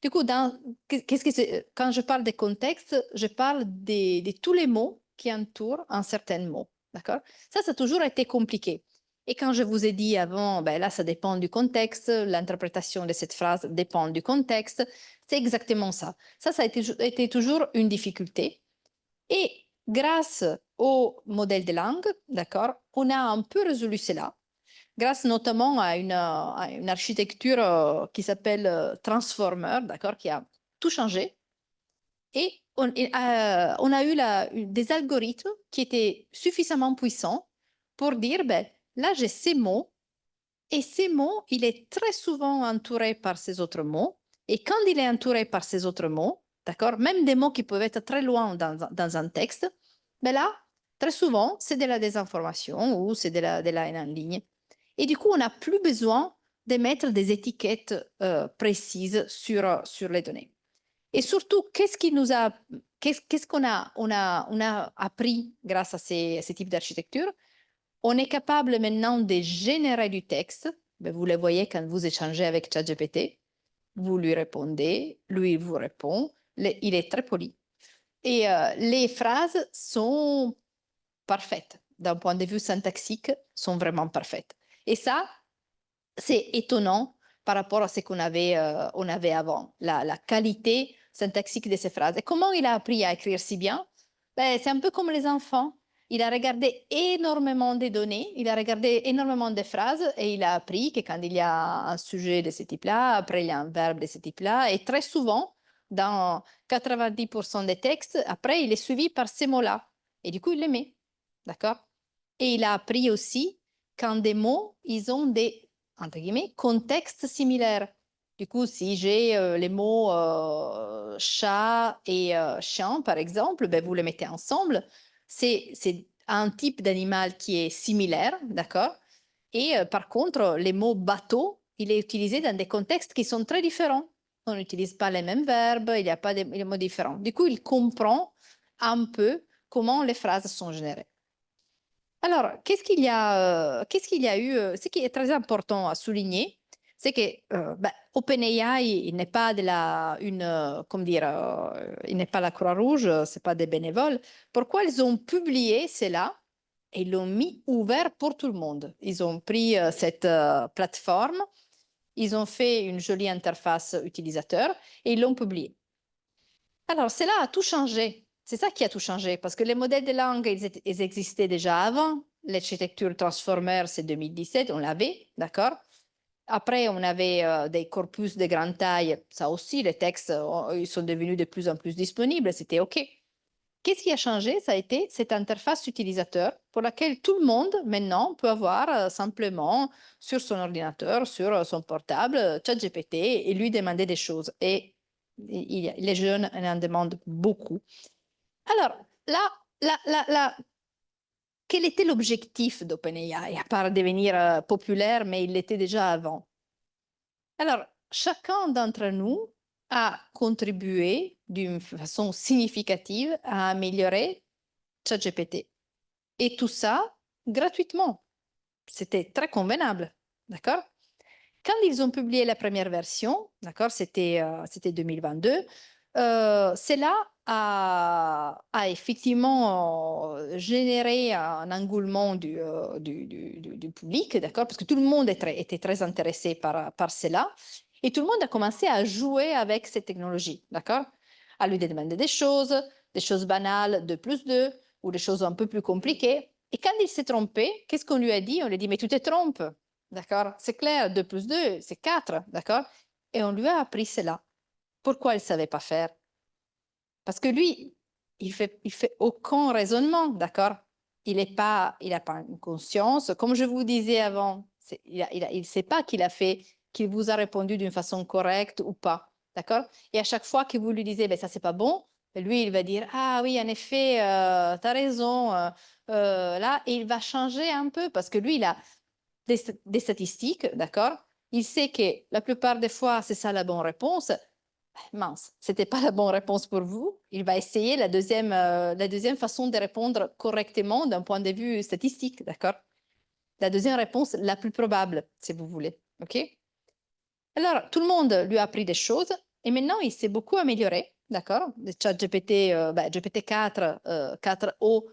C: Du coup, quand je parle de contexte, je parle de tous les mots qui entourent un certain mot. D'accord? Ça a toujours été compliqué. Et quand je vous ai dit avant, ben là, ça dépend du contexte, l'interprétation de cette phrase dépend du contexte, c'est exactement ça. Ça a été toujours une difficulté. Et grâce au modèle de langue, d'accord, on a un peu résolu cela grâce notamment à une architecture qui s'appelle Transformer, d'accord, qui a tout changé. Et on a eu des algorithmes qui étaient suffisamment puissants pour dire, ben, là, j'ai ces mots, et ces mots, il est très souvent entouré par ces autres mots. Et quand il est entouré par ces autres mots, d'accord, même des mots qui peuvent être très loin dans un texte, ben là, très souvent, c'est de la désinformation ou c'est de la haine en ligne. Et du coup, on n'a plus besoin de mettre des étiquettes précises sur les données. Et surtout, qu'est-ce qu'on a appris grâce à ces types d'architecture? On est capable maintenant de générer du texte. Ben, vous le voyez quand vous échangez avec ChatGPT. Vous lui répondez, lui vous répond. Il est très poli. Et les phrases sont parfaites. D'un point de vue syntaxique, sont vraiment parfaites. Et ça, c'est étonnant par rapport à ce qu'on avait avant, la qualité syntaxique de ces phrases. Et comment il a appris à écrire si bien? Ben, c'est un peu comme les enfants. Il a regardé énormément de données, il a regardé énormément de phrases et il a appris que quand il y a un sujet de ce type-là, après il y a un verbe de ce type-là, et très souvent, dans 90% des textes, après il est suivi par ces mots-là. Et du coup, il les met. D'accord? Et il a appris aussi quand des mots, ils ont des entre guillemets, contexte similaire. Du coup, si j'ai les mots chat et chien, par exemple, ben, vous les mettez ensemble. C'est un type d'animal qui est similaire, d'accord? Et par contre, les mots bateau, il est utilisé dans des contextes qui sont très différents. On n'utilise pas les mêmes verbes, il n'y a pas des mots différents. Du coup, il comprend un peu comment les phrases sont générées. Alors, qu'est-ce qu'il y a eu, ce qui est très important à souligner, c'est que OpenAI, il n'est pas comment dire, il n'est pas la Croix-Rouge, c'est pas des bénévoles. Pourquoi ils ont publié cela et ils l'ont mis ouvert pour tout le monde? Ils ont pris cette plateforme, ils ont fait une jolie interface utilisateur et ils l'ont publié. Alors, cela a tout changé. C'est ça qui a tout changé, parce que les modèles de langue, ils existaient déjà avant. L'architecture Transformer, c'est 2017, on l'avait, d'accord? Après, on avait des corpus de grande taille. Ça aussi, les textes, ils sont devenus de plus en plus disponibles. C'était OK. Qu'est-ce qui a changé? Ça a été cette interface utilisateur pour laquelle tout le monde, maintenant, peut avoir simplement sur son ordinateur, sur son portable, ChatGPT et lui demander des choses. Et les jeunes en demandent beaucoup. Alors, là, quel était l'objectif d'OpenAI, à part devenir populaire, mais il l'était déjà avant? Alors, chacun d'entre nous a contribué d'une façon significative à améliorer ChatGPT. Et tout ça gratuitement. C'était très convenable, d'accord? Quand ils ont publié la première version, d'accord, c'était 2022, cela a effectivement généré un engouement du public, d'accord, parce que tout le monde était très intéressé par cela, et tout le monde a commencé à jouer avec cette technologie, d'accord, à lui demander des choses banales, 2 plus 2, ou des choses un peu plus compliquées. Et quand il s'est trompé, qu'est-ce qu'on lui a dit? On lui a dit, mais tu te trompes, d'accord? C'est clair, 2 plus 2, c'est 4, d'accord? Et on lui a appris cela. Pourquoi il ne savait pas faire? Parce que lui, il fait aucun raisonnement, d'accord? Il n'a pas une conscience. Comme je vous disais avant, il ne sait pas qu'il vous a répondu d'une façon correcte ou pas, d'accord? Et à chaque fois que vous lui disiez, ben, ça, c'est pas bon, lui, il va dire, ah oui, en effet, tu as raison, là, et il va changer un peu parce que lui, il a des statistiques, d'accord? Il sait que la plupart des fois, c'est ça la bonne réponse. Mince, c'était pas la bonne réponse pour vous. Il va essayer la deuxième façon de répondre correctement d'un point de vue statistique, d'accord? La deuxième réponse la plus probable, si vous voulez, ok? Alors, tout le monde lui a appris des choses et maintenant, il s'est beaucoup amélioré, d'accord? Le chat GPT, GPT-4, 4o,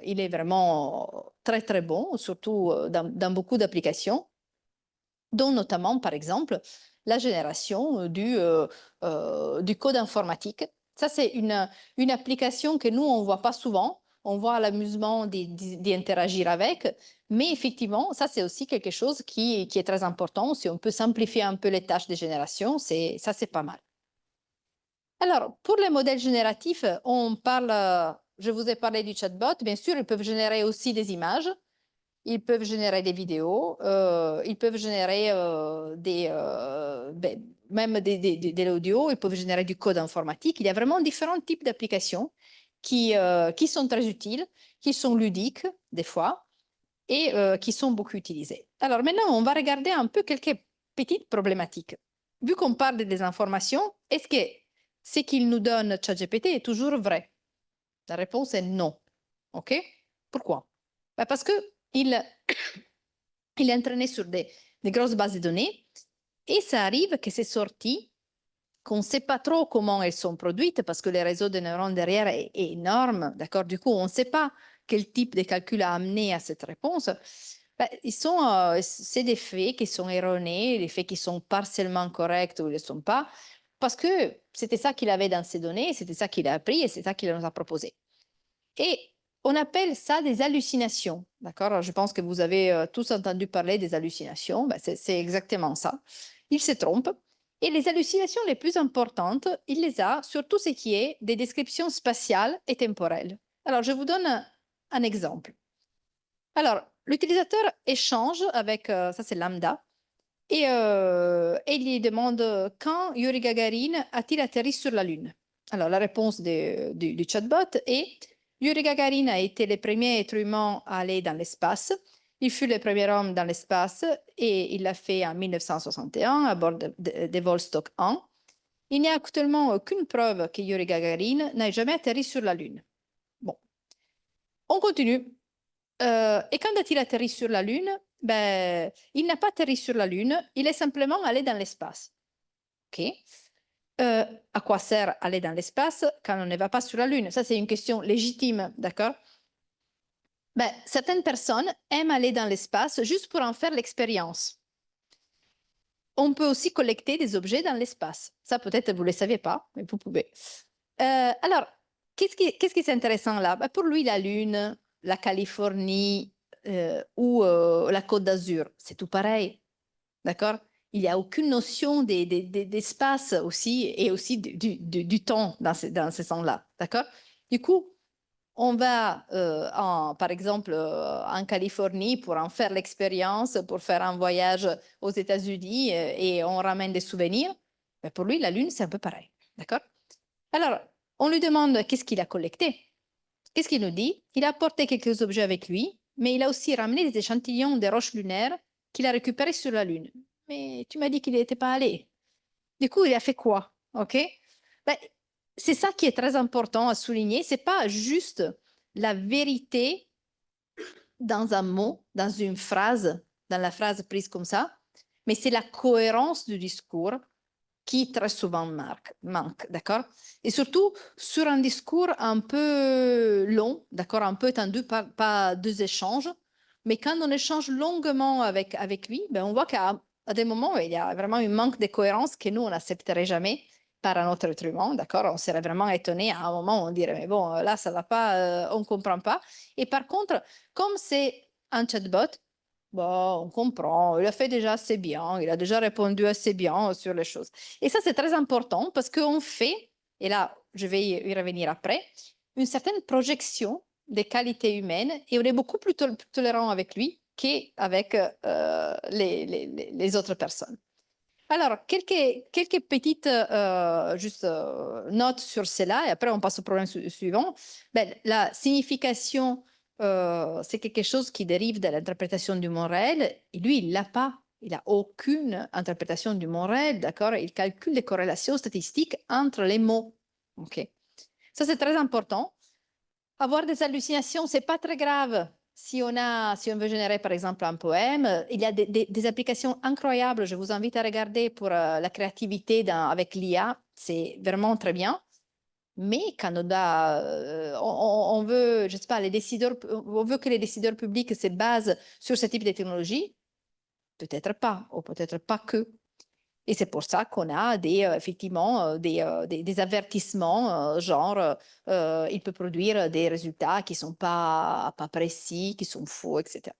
C: il est vraiment très, très bon, surtout dans beaucoup d'applications, dont notamment, par exemple, la génération du code informatique. Ça, c'est une application que nous, on ne voit pas souvent. On voit l'amusement d'y interagir avec. Mais effectivement, ça, c'est aussi quelque chose qui est très important. Si on peut simplifier un peu les tâches de génération, ça, c'est pas mal. Alors, pour les modèles génératifs, on parle, je vous ai parlé du chatbot. Bien sûr, ils peuvent générer aussi des images. Ils peuvent générer des vidéos, ils peuvent générer même de l'audio, ils peuvent générer du code informatique. Il y a vraiment différents types d'applications qui sont très utiles, qui sont ludiques des fois et qui sont beaucoup utilisées. Alors maintenant, on va regarder un peu quelques petites problématiques. Vu qu'on parle des informations, est-ce que ce qu'il nous donne ChatGPT est toujours vrai? La réponse est non. OK? Pourquoi? Parce que il est entraîné sur des grosses bases de données et ça arrive que ces sorties, qu'on ne sait pas trop comment elles sont produites parce que le réseau de neurones derrière est énorme, d'accord? Du coup, on ne sait pas quel type de calcul a amené à cette réponse. C'est des faits qui sont erronés, des faits qui sont partiellement corrects ou ils ne le sont pas, parce que c'était ça qu'il avait dans ses données, c'était ça qu'il a appris et c'est ça qu'il nous a proposé. Et on appelle ça des hallucinations, d'accord? Je pense que vous avez tous entendu parler des hallucinations. Ben, c'est exactement ça. Il se trompe. Et les hallucinations les plus importantes, il les a sur tout ce qui est des descriptions spatiales et temporelles. Alors, je vous donne un exemple. Alors, l'utilisateur échange avec, ça c'est Lambda, et il lui demande quand Yuri Gagarin a-t-il atterri sur la Lune? Alors, la réponse du chatbot est Yuri Gagarin a été le premier être humain à aller dans l'espace. Il fut le premier homme dans l'espace et il l'a fait en 1961 à bord de Vostok 1. Il n'y a actuellement aucune preuve que Yuri Gagarin n'ait jamais atterri sur la Lune. Bon, on continue. Et quand a-t-il atterri sur la Lune? Ben, il n'a pas atterri sur la Lune, il est simplement allé dans l'espace. OK? À quoi sert aller dans l'espace quand on ne va pas sur la Lune? Ça, c'est une question légitime, d'accord? Ben, certaines personnes aiment aller dans l'espace juste pour en faire l'expérience. On peut aussi collecter des objets dans l'espace. Ça, peut-être, vous ne le saviez pas, mais vous pouvez. Alors, qu'est-ce qui est intéressant là? Ben, pour lui, la Lune, la Californie ou la Côte d'Azur, c'est tout pareil, d'accord? Il n'y a aucune notion d'espace aussi et aussi du temps dans ce sens-là, d'accord? Du coup, on va, par exemple, en Californie pour en faire l'expérience, pour faire un voyage aux États-Unis et on ramène des souvenirs. Mais pour lui, la Lune, c'est un peu pareil, d'accord? Alors, on lui demande qu'est-ce qu'il a collecté. Qu'est-ce qu'il nous dit? Il a apporté quelques objets avec lui, mais il a aussi ramené des échantillons des roches lunaires qu'il a récupérés sur la Lune. Mais tu m'as dit qu'il n'était pas allé. Du coup, il a fait quoi? OK? Ben, c'est ça qui est très important à souligner. C'est pas juste la vérité dans un mot, dans une phrase, dans la phrase prise comme ça, mais c'est la cohérence du discours qui très souvent manque, d'accord? Et surtout sur un discours un peu long, d'accord, un peu étendu, pas deux échanges, mais quand on échange longuement avec lui, ben on voit qu'à des moments, il y a vraiment un manque de cohérence que nous, on n'accepterait jamais par un autre être humain, d'accord? On serait vraiment étonné à un moment, on dirait, mais bon, là, ça va pas, on ne comprend pas. Et par contre, comme c'est un chatbot, bon, on comprend, il a fait déjà assez bien, il a déjà répondu assez bien sur les choses. Et ça, c'est très important parce qu'on fait, et là, je vais y revenir après, une certaine projection des qualités humaines et on est beaucoup plus tolérant avec lui qu'avec les autres personnes. Alors, quelques petites notes sur cela et après on passe au problème suivant. Ben, la signification, c'est quelque chose qui dérive de l'interprétation du monde réel et lui, il l'a pas. Il n'a aucune interprétation du monde réel, d'accord? Il calcule des corrélations statistiques entre les mots. OK. Ça, c'est très important. Avoir des hallucinations, c'est pas très grave. Si on veut générer par exemple un poème, il y a des applications incroyables. Je vous invite à regarder pour la créativité avec l'IA. C'est vraiment très bien. Mais quand on veut, je sais pas, on veut que les décideurs publics se basent sur ce type de technologie, peut-être pas, ou peut-être pas que. Et c'est pour ça qu'on a effectivement des avertissements, genre il peut produire des résultats qui ne sont pas précis, qui sont faux, etc.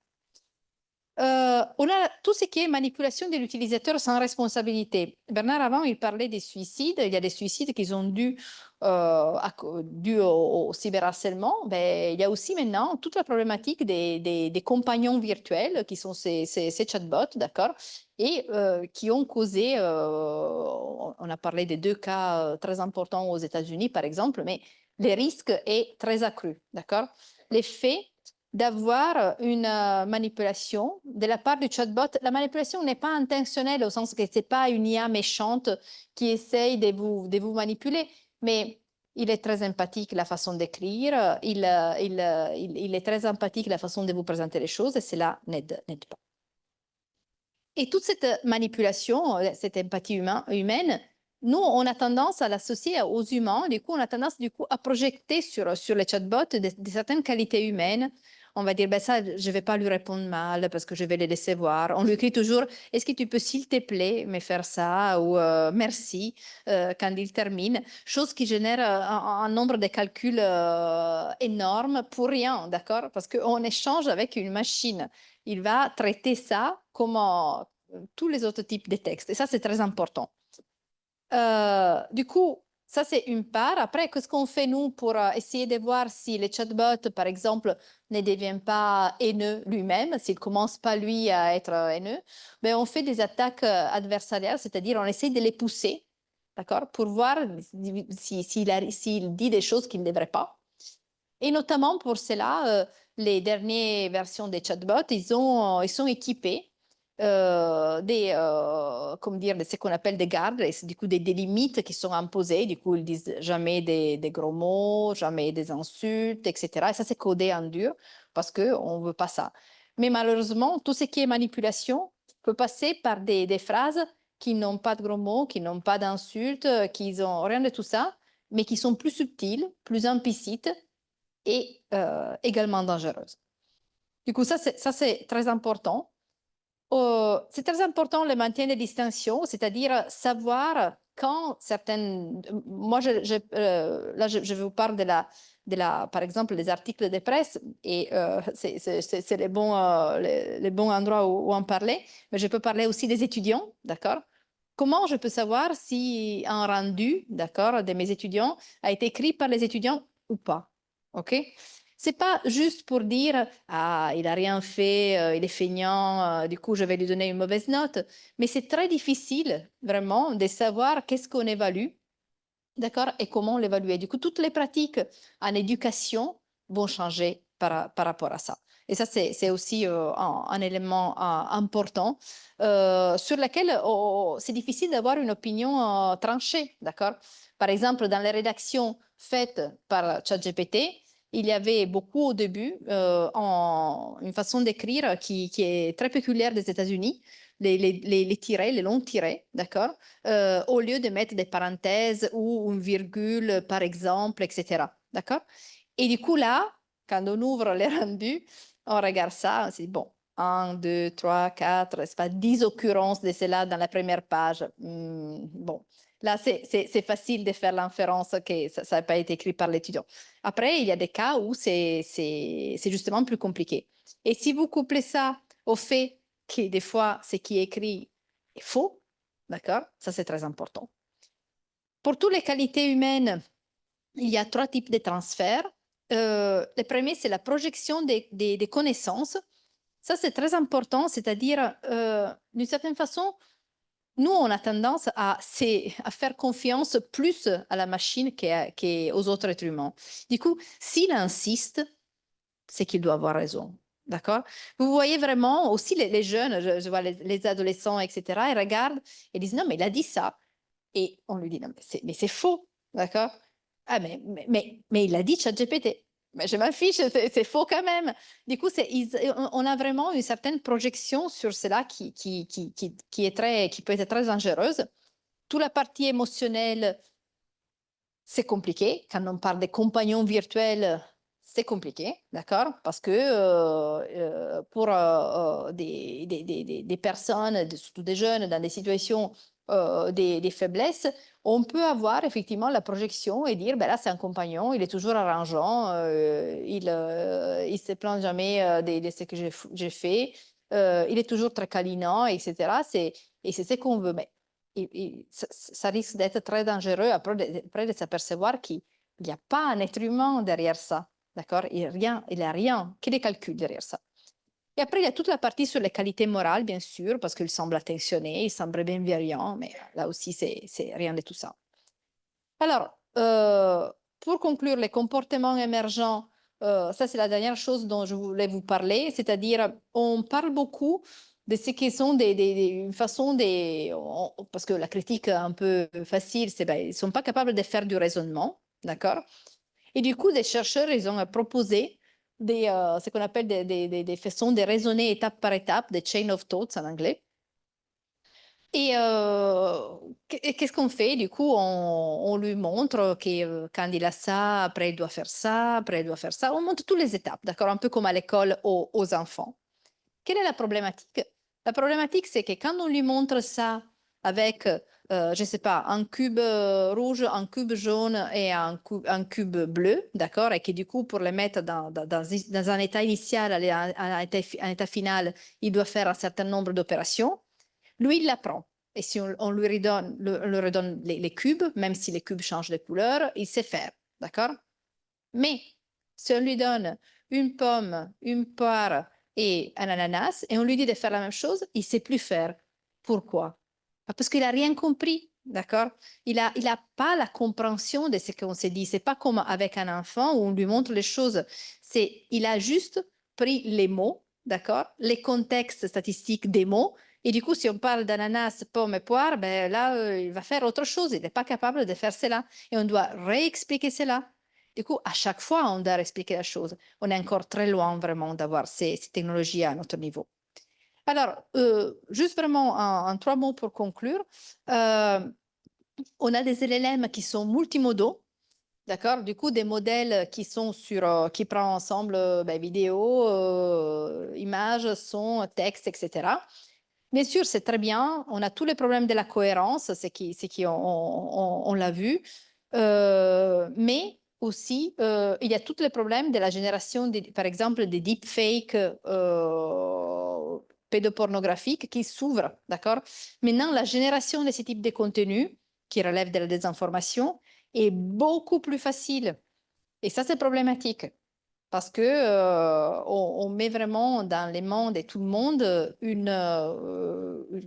C: On a tout ce qui est manipulation de l'utilisateur sans responsabilité. Bernard, avant, il parlait des suicides. Il y a des suicides qui sont dus au cyberharcèlement. Ben, il y a aussi maintenant toute la problématique des compagnons virtuels qui sont ces chatbots, d'accord, et qui ont causé, on a parlé des 2 cas très importants aux États-Unis, par exemple, mais le risque est très accru, d'accord? Les faits d'avoir une manipulation de la part du chatbot. La manipulation n'est pas intentionnelle au sens que ce n'est pas une IA méchante qui essaye de vous manipuler, mais il est très empathique la façon d'écrire, il est très empathique la façon de vous présenter les choses et cela n'aide pas. Et toute cette manipulation, cette empathie humaine, nous, on a tendance à l'associer aux humains. Du coup, on a tendance à projeter sur les chatbots de certaines qualités humaines. On va dire, ben ça, je ne vais pas lui répondre mal parce que je vais les laisser voir. On lui écrit toujours, est-ce que tu peux, s'il te plaît, me faire ça ou merci quand il termine. Chose qui génère un nombre de calculs énorme pour rien, d'accord? Parce qu'on échange avec une machine. Il va traiter ça comme tous les autres types de textes. Et ça, c'est très important. Du coup, ça, c'est une part. Après, qu'est-ce qu'on fait, nous, pour essayer de voir si le chatbot, par exemple, ne devient pas haineux lui-même, s'il ne commence pas, lui, à être haineux, ben, on fait des attaques adversariales, c'est-à-dire on essaie de les pousser, d'accord, pour voir s'il dit des choses qu'il ne devrait pas. Et notamment pour cela, les dernières versions des chatbots, ils sont équipés comme dire, de ce qu'on appelle des gardes, du coup des limites qui sont imposées. Du coup, ils disent jamais des gros mots, jamais des insultes, etc. Et ça, c'est codé en dur parce qu'on ne veut pas ça. Mais malheureusement, tout ce qui est manipulation peut passer par des phrases qui n'ont pas de gros mots, qui n'ont pas d'insultes, qui n'ont rien de tout ça, mais qui sont plus subtiles, plus implicites et également dangereuses. Du coup, ça, c'est très important. C'est très important le maintien des distinctions, c'est-à-dire savoir quand certaines... Moi, là, je vous parle par exemple, des articles de presse et c'est les bons endroits où en parler, mais je peux parler aussi des étudiants, d'accord? Comment je peux savoir si un rendu, d'accord, de mes étudiants a été écrit par les étudiants ou pas, OK? C'est pas juste pour dire ah il a rien fait, il est feignant, du coup je vais lui donner une mauvaise note. Mais c'est très difficile vraiment de savoir qu'est-ce qu'on évalue, d'accord, et comment l'évaluer. Du coup toutes les pratiques en éducation vont changer par rapport à ça. Et ça c'est aussi un élément important sur lequel c'est difficile d'avoir une opinion tranchée, d'accord. Par exemple dans les rédactions faites par ChatGPT, il y avait beaucoup au début une façon d'écrire qui est très peculière des États-Unis, les tirets, les longs tirets, d'accord, au lieu de mettre des parenthèses ou une virgule, par exemple, etc. D'accord? Et du coup, là, quand on ouvre les rendus, on regarde ça, on se dit, bon, 1, 2, 3, 4, c'est pas 10 occurrences de cela dans la première page. Bon, là, c'est facile de faire l'inférence que ça n'a pas été écrit par l'étudiant. Après, il y a des cas où c'est justement plus compliqué. Et si vous couplez ça au fait que des fois, ce qui est écrit est faux, d'accord? Ça, c'est très important. Pour toutes les qualités humaines, il y a 3 types de transferts. Le premier, c'est la projection des connaissances. Ça, c'est très important, c'est-à-dire, d'une certaine façon, nous, on a tendance à faire confiance plus à la machine qu'aux autres êtres humains. Du coup, s'il insiste, c'est qu'il doit avoir raison. D'accord? Vous voyez vraiment aussi les jeunes, je vois les adolescents, etc., ils regardent et disent non, mais il a dit ça. Et on lui dit non, mais c'est faux. D'accord? Ah, mais il a dit ChatGPT. Mais je m'en fiche, c'est faux quand même. Du coup, on a vraiment une certaine projection sur cela qui peut être très dangereuse. Toute la partie émotionnelle, c'est compliqué. Quand on parle des compagnons virtuels, c'est compliqué, d'accord? Parce que pour des personnes, surtout des jeunes, dans des situations des faiblesses, on peut avoir effectivement la projection et dire, ben là, c'est un compagnon, il est toujours arrangeant, il se plaint jamais de ce que j'ai fait, il est toujours très câlinant, etc. Et c'est ce qu'on veut. Mais ça risque d'être très dangereux après de s'apercevoir qu'il n'y a pas un être humain derrière ça. D'accord? Il n'y a rien que des calculs derrière ça. Et après, il y a toute la partie sur les qualités morales, bien sûr, parce qu'il semble attentionné, il semble bienveillant, mais là aussi, c'est rien de tout ça. Alors, pour conclure, les comportements émergents, ça, c'est la dernière chose dont je voulais vous parler, c'est-à-dire, on parle beaucoup de ce qui sont une façon parce que la critique un peu facile, c'est ben, ils ne sont pas capables de faire du raisonnement, d'accord? Et du coup, des chercheurs, ils ont proposé ce qu'on appelle des façons de raisonner étape par étape, des chain of thoughts en anglais. Et qu'est-ce qu'on fait? Du coup, on lui montre que quand il a ça, après il doit faire ça, après il doit faire ça. On montre toutes les étapes, d'accord? Un peu comme à l'école aux enfants. Quelle est la problématique? La problématique, c'est que quand on lui montre ça avec, je ne sais pas, un cube rouge, un cube jaune et un cube bleu, d'accord? Et que du coup, pour le mettre dans un état initial, aller à un état final, il doit faire un certain nombre d'opérations. Lui, il l'apprend. Et si on lui redonne, les cubes, même si les cubes changent de couleur, il sait faire, d'accord? Mais si on lui donne une pomme, une poire et un ananas, et on lui dit de faire la même chose, il ne sait plus faire. Pourquoi? Parce qu'il n'a rien compris, d'accord? Il a pas la compréhension de ce qu'on s'est dit. Ce n'est pas comme avec un enfant où on lui montre les choses. Il a juste pris les mots, d'accord? Les contextes statistiques des mots. Et du coup, si on parle d'ananas, pomme et poire, ben là, il va faire autre chose. Il n'est pas capable de faire cela. Et on doit réexpliquer cela. Du coup, à chaque fois, on doit expliquer la chose. On est encore très loin vraiment d'avoir ces technologies à notre niveau. Alors, juste vraiment en 3 mots pour conclure. On a des LLM qui sont multimodaux, d'accord? Du coup, des modèles qui sont qui prennent ensemble vidéo, images, son, texte, etc. Bien sûr, c'est très bien. On a tous les problèmes de la cohérence, c'est qui on l'a vu. Mais aussi, il y a tous les problèmes de la génération, par exemple, des deepfakes pédopornographiques qui s'ouvrent, d'accord? Maintenant, la génération de ce type de contenus qui relèvent de la désinformation est beaucoup plus facile. Et ça, c'est problématique parce que on met vraiment dans les mains de tout le monde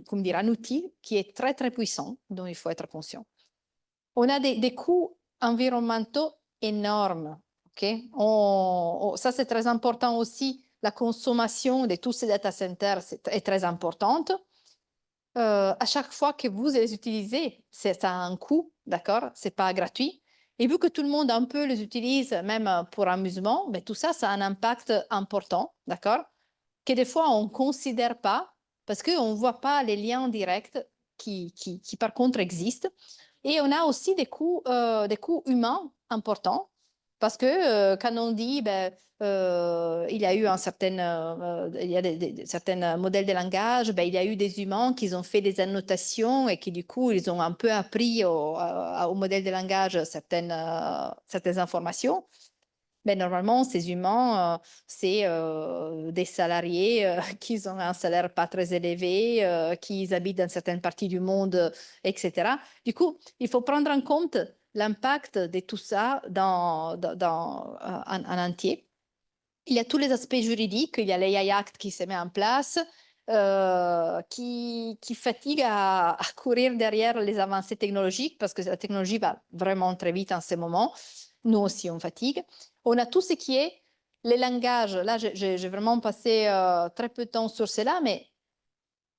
C: comment dire, un outil qui est très, très puissant, dont il faut être conscient. On a des coûts environnementaux énormes. Okay? Ça, c'est très important aussi. La consommation de tous ces data centers est très importante. À chaque fois que vous les utilisez, ça a un coût, d'accord? Ce n'est pas gratuit. Et vu que tout le monde un peu les utilise, même pour amusement, mais tout ça, ça a un impact important, d'accord? Que des fois, on ne considère pas parce qu'on ne voit pas les liens directs qui, par contre, existent. Et on a aussi des coûts humains importants. Parce que quand on dit, ben, il y a eu il y a certains modèles de langage, ben, il y a eu des humains qui ont fait des annotations et qui du coup, ils ont un peu appris au modèle de langage certaines informations. Ben, normalement, ces humains, c'est des salariés qui ont un salaire pas très élevé, qui habitent dans certaines parties du monde, etc. Du coup, il faut prendre en compte l'impact de tout ça en entier. Il y a tous les aspects juridiques, il y a l'AI Act qui se met en place, qui fatigue à courir derrière les avancées technologiques parce que la technologie va vraiment très vite en ce moment. Nous aussi, on fatigue. On a tout ce qui est les langages. Là, j'ai vraiment passé très peu de temps sur cela, mais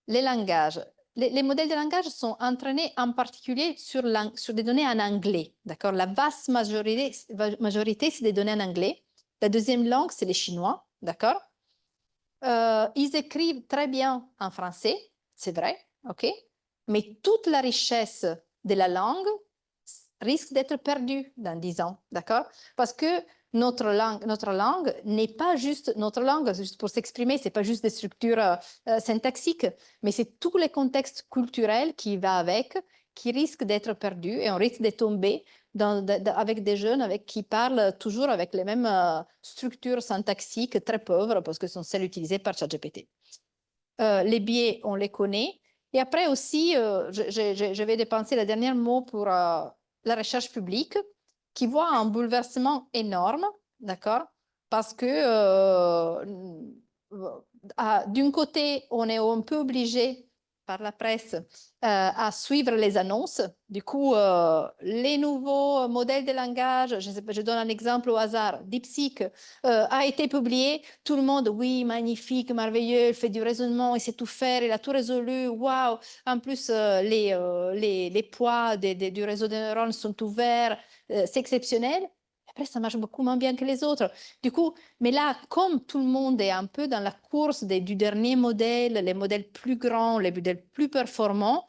C: les langages. Les modèles de langage sont entraînés en particulier sur des données en anglais. D'accord? La vaste majorité, c'est des données en anglais. La deuxième langue, c'est les chinois. D'accord? Ils écrivent très bien en français, c'est vrai, ok? Mais toute la richesse de la langue risque d'être perdue dans 10 ans, d'accord? Parce que notre langue n'est pas juste notre langue, juste pour s'exprimer, c'est pas juste des structures syntaxiques, mais c'est tous les contextes culturels qui va avec, qui risquent d'être perdus et on risque de tomber avec des jeunes qui parlent toujours avec les mêmes structures syntaxiques très pauvres parce que ce sont celles utilisées par ChatGPT. Les biais, on les connaît. Et après aussi, je vais dépenser le dernier mot pour la recherche publique qui voit un bouleversement énorme, d'accord? Parce que d'un côté, on est un peu obligé par la presse à suivre les annonces. Du coup, les nouveaux modèles de langage, je donne un exemple au hasard, DeepSeek a été publié, tout le monde, oui, magnifique, merveilleux, il fait du raisonnement, il sait tout faire, il a tout résolu, waouh. En plus, les poids du réseau de neurones sont ouverts, c'est exceptionnel. Après, ça marche beaucoup moins bien que les autres. Du coup, mais là, comme tout le monde est un peu dans la course du dernier modèle, les modèles plus grands, les modèles plus performants,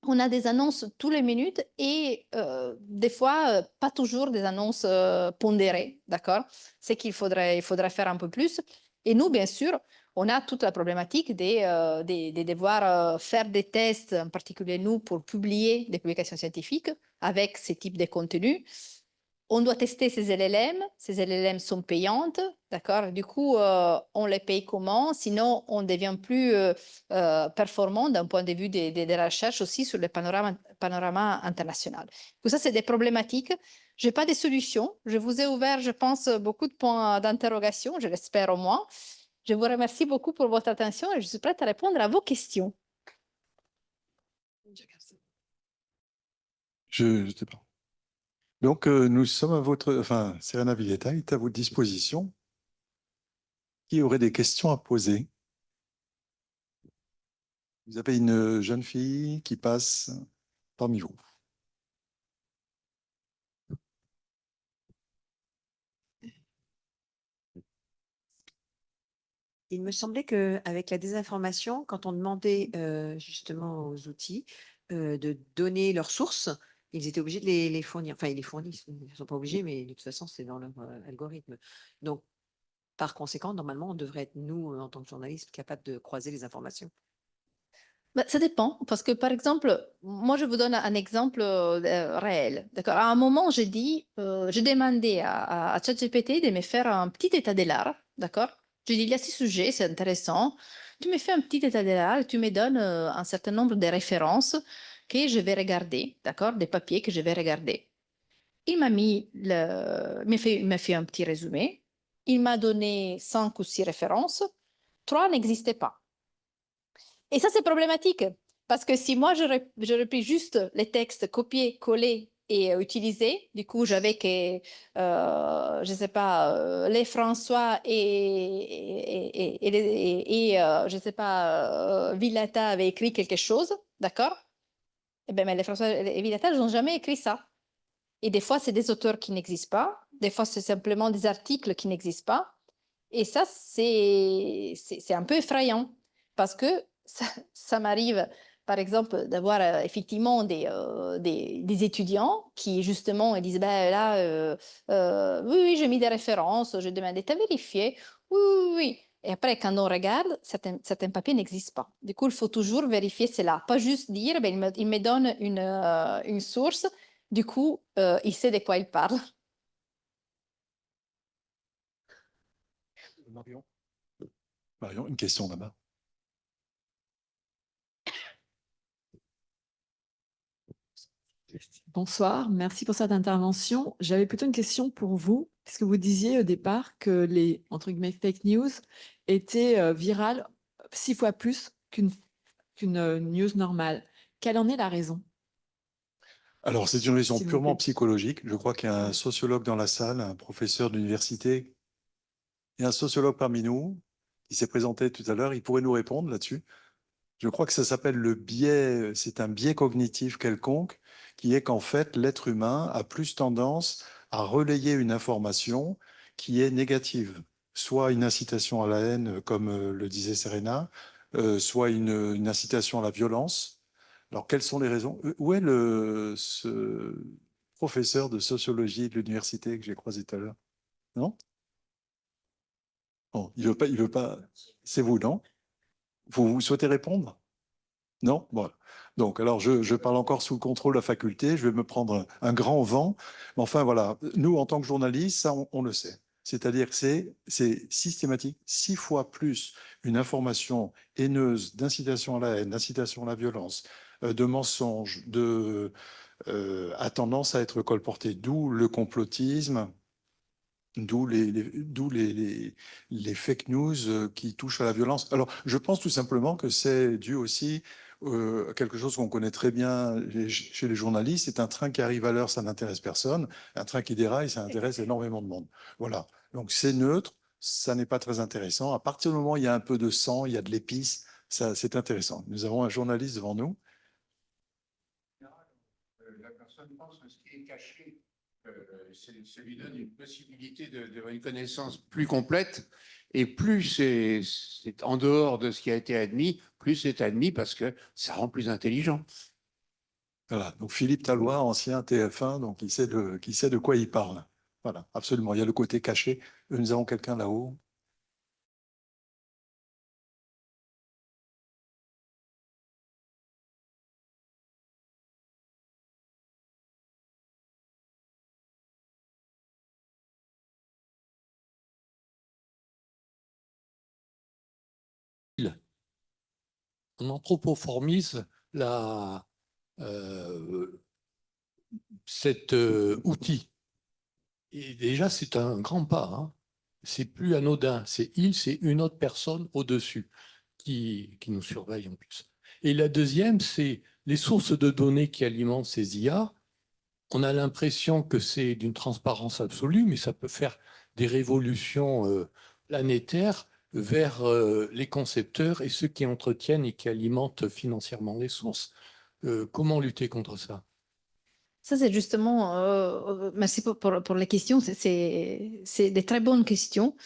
C: on a des annonces toutes les minutes et des fois, pas toujours des annonces pondérées, d'accord? C'est qu'il faudrait faire un peu plus. Et nous, bien sûr, on a toute la problématique de devoir faire des tests, en particulier nous, pour publier des publications scientifiques avec ce type de contenu. On doit tester ces LLM. Ces LLM sont payantes, d'accord? Du coup, on les paye comment? Sinon, on ne devient plus performant d'un point de vue des recherches aussi sur le panorama international. Tout ça, c'est des problématiques. Je n'ai pas de solutions. Je vous ai ouvert, je pense, beaucoup de points d'interrogation, je l'espère au moins. Je vous remercie beaucoup pour votre attention et je suis prête à répondre à vos questions.
A: Je ne sais pas. Donc, nous sommes à Serena Villeta est à votre disposition. Qui aurait des questions à poser? Vous avez une jeune fille qui passe parmi vous.
D: Il me semblait qu'avec la désinformation, quand on demandait justement aux outils de donner leurs sources, ils étaient obligés de les fournir. Enfin, ils les fournissent, ils ne sont pas obligés, mais de toute façon, c'est dans leur algorithme. Donc, par conséquent, normalement, on devrait être, nous, en tant que journalistes, capables de croiser les informations.
C: Bah, ça dépend, parce que par exemple, moi je vous donne un exemple réel. D'accord. À un moment, j'ai demandé à ChatGPT de me faire un petit état de l'art. D'accord. J'ai dit, il y a 6 sujets, c'est intéressant. Tu me fais un petit état de l'art, tu me donnes un certain nombre de références que je vais regarder, d'accord, des papiers que je vais regarder. Il m'a fait un petit résumé. Il m'a donné 5 ou 6 références. 3 n'existaient pas. Et ça, c'est problématique parce que si moi, j'aurais pris juste les textes, copier, coller et utiliser, du coup, j'avais que, je ne sais pas, les François je ne sais pas, Villata avaient écrit quelque chose, d'accord? Eh bien, mais les François et Villata, ils n'ont jamais écrit ça. Et des fois, c'est des auteurs qui n'existent pas. Des fois, c'est simplement des articles qui n'existent pas. Et ça, c'est un peu effrayant parce que ça m'arrive par exemple, d'avoir effectivement des étudiants qui, justement, ils disent, ben là, oui, j'ai mis des références, j'ai demandé, t'as vérifié? Oui, oui, oui. Et après, quand on regarde, certains papiers n'existent pas. Du coup, il faut toujours vérifier cela. Pas juste dire, ben, il me donne une source, du coup, il sait de quoi il parle.
A: Marion. Marion, une question là-bas.
E: Bonsoir, merci pour cette intervention. J'avais plutôt une question pour vous, puisque vous disiez au départ que les, entre guillemets, fake news étaient virales 6 fois plus qu'une news normale. Quelle en est la raison?
A: Alors, c'est une raison
E: S'il vous
A: purement
E: plaît.
A: psychologique. Je crois qu'il y a un sociologue dans la salle, un professeur d'université et un sociologue parmi nous qui s'est présenté tout à l'heure. Il pourrait nous répondre là-dessus. Je crois que ça s'appelle le biais, c'est un biais cognitif quelconque, qui est qu'en fait, l'être humain a plus tendance à relayer une information qui est négative, soit une incitation à la haine, comme le disait Serena, soit une incitation à la violence. Alors, quelles sont les raisons? Où est ce professeur de sociologie de l'université que j'ai croisé tout à l'heure? Non? Bon, il veut pas. C'est vous, non? Vous souhaitez répondre? Non? Bon. Donc, alors, je parle encore sous le contrôle de la faculté, je vais me prendre un grand vent. Mais enfin, voilà, nous, en tant que journalistes, ça, on le sait. C'est-à-dire que c'est systématique, 6 fois plus une information haineuse d'incitation à la haine, d'incitation à la violence, de mensonges, a tendance à être colportée. D'où le complotisme, d'où les fake news qui touchent à la violence. Alors, je pense tout simplement que c'est dû aussi à quelque chose qu'on connaît très bien chez les journalistes. C'est un train qui arrive à l'heure, ça n'intéresse personne. Un train qui déraille, ça intéresse énormément de monde. Voilà. Donc, c'est neutre, ça n'est pas très intéressant. À partir du moment où il y a un peu de sang, il y a de l'épice, ça, c'est intéressant. Nous avons un journaliste devant nous.
F: La personne pense que ce qui est caché, ça lui donne une possibilité d'avoir une connaissance plus complète. Et plus c'est en dehors de ce qui a été admis, plus c'est admis parce que ça rend plus intelligent.
A: Voilà. Donc, Philippe Tallois, ancien TF1, donc qui sait de quoi il parle. Voilà, absolument. Il y a le côté caché. Nous avons quelqu'un là-haut.
G: On anthropoformise cet outil. Et déjà, c'est un grand pas. Hein. C'est plus anodin. C'est une autre personne au-dessus qui nous surveille en plus. Et la deuxième, c'est les sources de données qui alimentent ces IA. On a l'impression que c'est d'une transparence absolue, mais ça peut faire des révolutions planétaires vers les concepteurs et ceux qui entretiennent et qui alimentent financièrement les sources. Comment lutter contre ça?
C: Ça, c'est justement, merci pour les questions, c'est des très bonnes questions.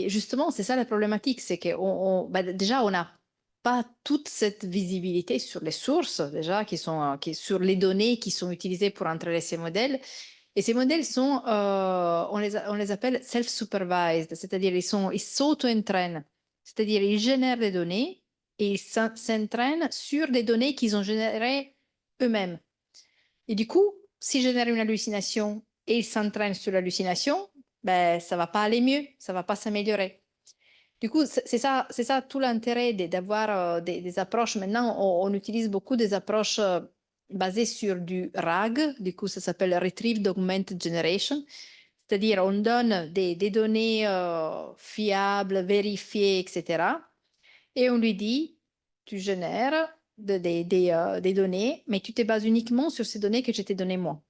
C: Justement, c'est ça la problématique, c'est que déjà, on n'a pas toute cette visibilité sur les sources, déjà, sur les données qui sont utilisées pour entraîner ces modèles. Et ces modèles sont, on les appelle self-supervised, c'est-à-dire ils s'auto-entraînent, c'est-à-dire ils génèrent des données et ils s'entraînent sur des données qu'ils ont générées eux-mêmes. Et du coup, s'ils génèrent une hallucination et ils s'entraînent sur l'hallucination, ben, ça va pas aller mieux, ça va pas s'améliorer. Du coup, c'est ça tout l'intérêt d'avoir des approches. Maintenant, on utilise beaucoup des approches basées sur du RAG, du coup, ça s'appelle Retrieved Augmented Generation, c'est-à-dire on donne des données fiables, vérifiées, etc. Et on lui dit, tu génères des données, mais tu te bases uniquement sur ces données que je t'ai données moi.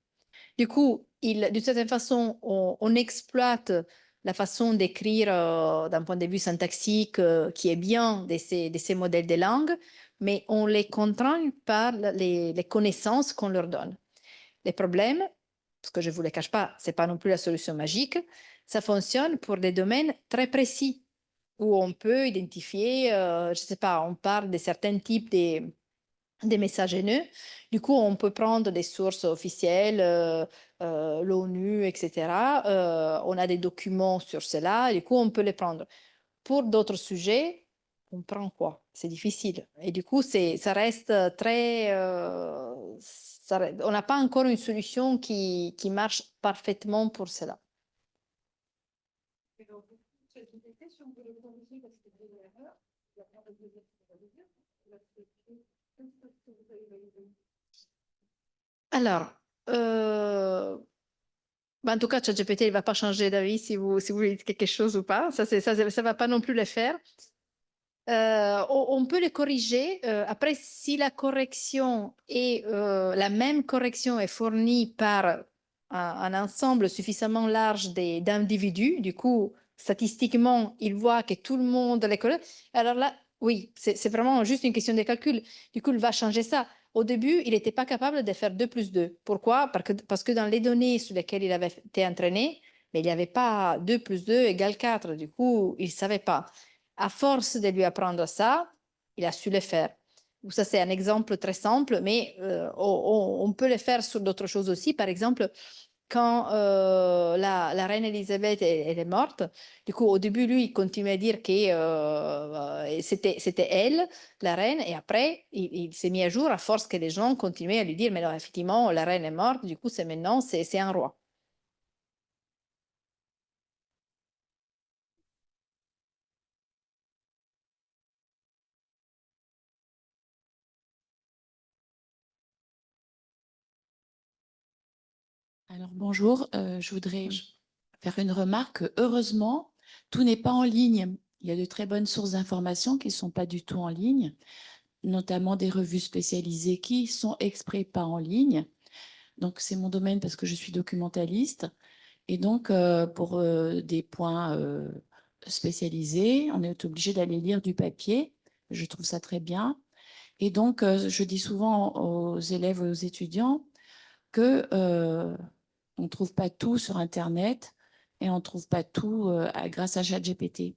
C: Du coup, d'une certaine façon, on exploite la façon d'écrire d'un point de vue syntaxique qui est bien de ces modèles de langue, mais on les contraint par les connaissances qu'on leur donne. Les problèmes, ce que je ne vous le cache pas, ce n'est pas non plus la solution magique, ça fonctionne pour des domaines très précis où on peut identifier, je ne sais pas, on parle de certains types des messages haineux. Du coup, on peut prendre des sources officielles, l'ONU, etc. On a des documents sur cela, du coup, on peut les prendre. Pour d'autres sujets, on prend quoi? C'est difficile. Et du coup, ça reste très... on n'a pas encore une solution qui marche parfaitement pour cela. Alors, en tout cas, ChatGPT ne va pas changer d'avis si vous dites quelque chose ou pas. Ça ne va pas non plus le faire. On peut les corriger. Après, si la correction est la même correction est fournie par un ensemble suffisamment large d'individus, du coup, statistiquement, il voit que tout le monde les corrige. Alors là, oui, c'est vraiment juste une question de calcul. Du coup, il va changer ça. Au début, il n'était pas capable de faire 2 plus 2. Pourquoi? Parce que dans les données sur lesquelles il avait été entraîné, mais il n'y avait pas 2 plus 2 égale 4. Du coup, il ne savait pas. À force de lui apprendre ça, il a su le faire. Ça, c'est un exemple très simple, mais on peut le faire sur d'autres choses aussi. Par exemple, quand la reine Elisabeth elle est morte, du coup, au début, lui, il continuait à dire que c'était elle, la reine, et après, il s'est mis à jour à force que les gens continuaient à lui dire, mais non, effectivement, la reine est morte, du coup, c'est maintenant, c'est un roi.
H: Alors bonjour, je voudrais faire une remarque. Heureusement, tout n'est pas en ligne. Il y a de très bonnes sources d'informations qui ne sont pas du tout en ligne, notamment des revues spécialisées qui sont exprès pas en ligne. Donc c'est mon domaine parce que je suis documentaliste. Et donc pour des points spécialisés, on est obligé d'aller lire du papier. Je trouve ça très bien. Et donc je dis souvent aux élèves et aux étudiants que on ne trouve pas tout sur Internet et on ne trouve pas tout grâce à ChatGPT.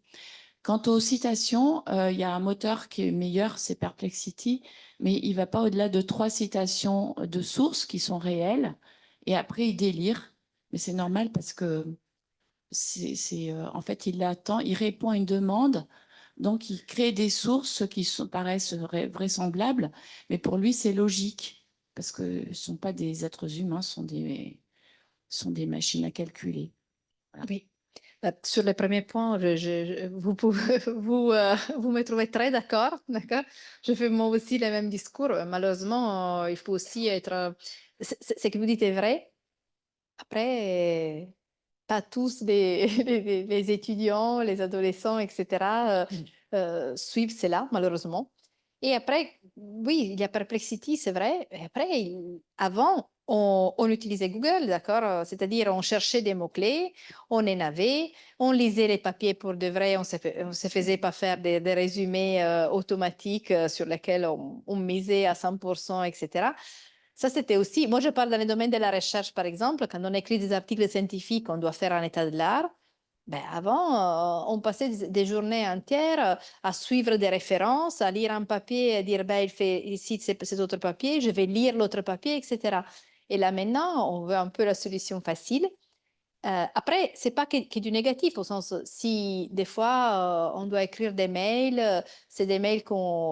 H: Quant aux citations, il y a un moteur qui est meilleur, c'est Perplexity, mais il ne va pas au-delà de 3 citations de sources qui sont réelles et après il délire. Mais c'est normal parce que en fait, il attend, il répond à une demande, donc il crée des sources qui paraissent vraisemblables, mais pour lui, c'est logique parce que ce ne sont pas des êtres humains, ce sont des machines à calculer. Voilà.
C: Oui. Sur le premier point, vous, vous me trouvez très d'accord, d'accord? Je fais moi aussi le même discours. Malheureusement, il faut aussi être... Ce que vous dites est vrai. Après, pas tous les étudiants, les adolescents, etc., suivent cela, malheureusement. Et après, oui, il y a Perplexity, c'est vrai. Et après, avant, on utilisait Google, d'accord? C'est-à-dire, on cherchait des mots-clés, on en avait, on lisait les papiers pour de vrai, on ne se faisait pas faire des résumés automatiques sur lesquels on misait à 100%, etc. Ça, c'était aussi, moi je parle dans le domaine de la recherche, par exemple, quand on écrit des articles scientifiques, on doit faire un état de l'art. Ben avant, on passait des journées entières à suivre des références, à lire un papier et à dire, ben, il fait ici cet autre papier, je vais lire l'autre papier, etc. Et là maintenant, on veut un peu la solution facile. Après, c'est pas que du négatif, au sens, si des fois on doit écrire des mails, c'est des mails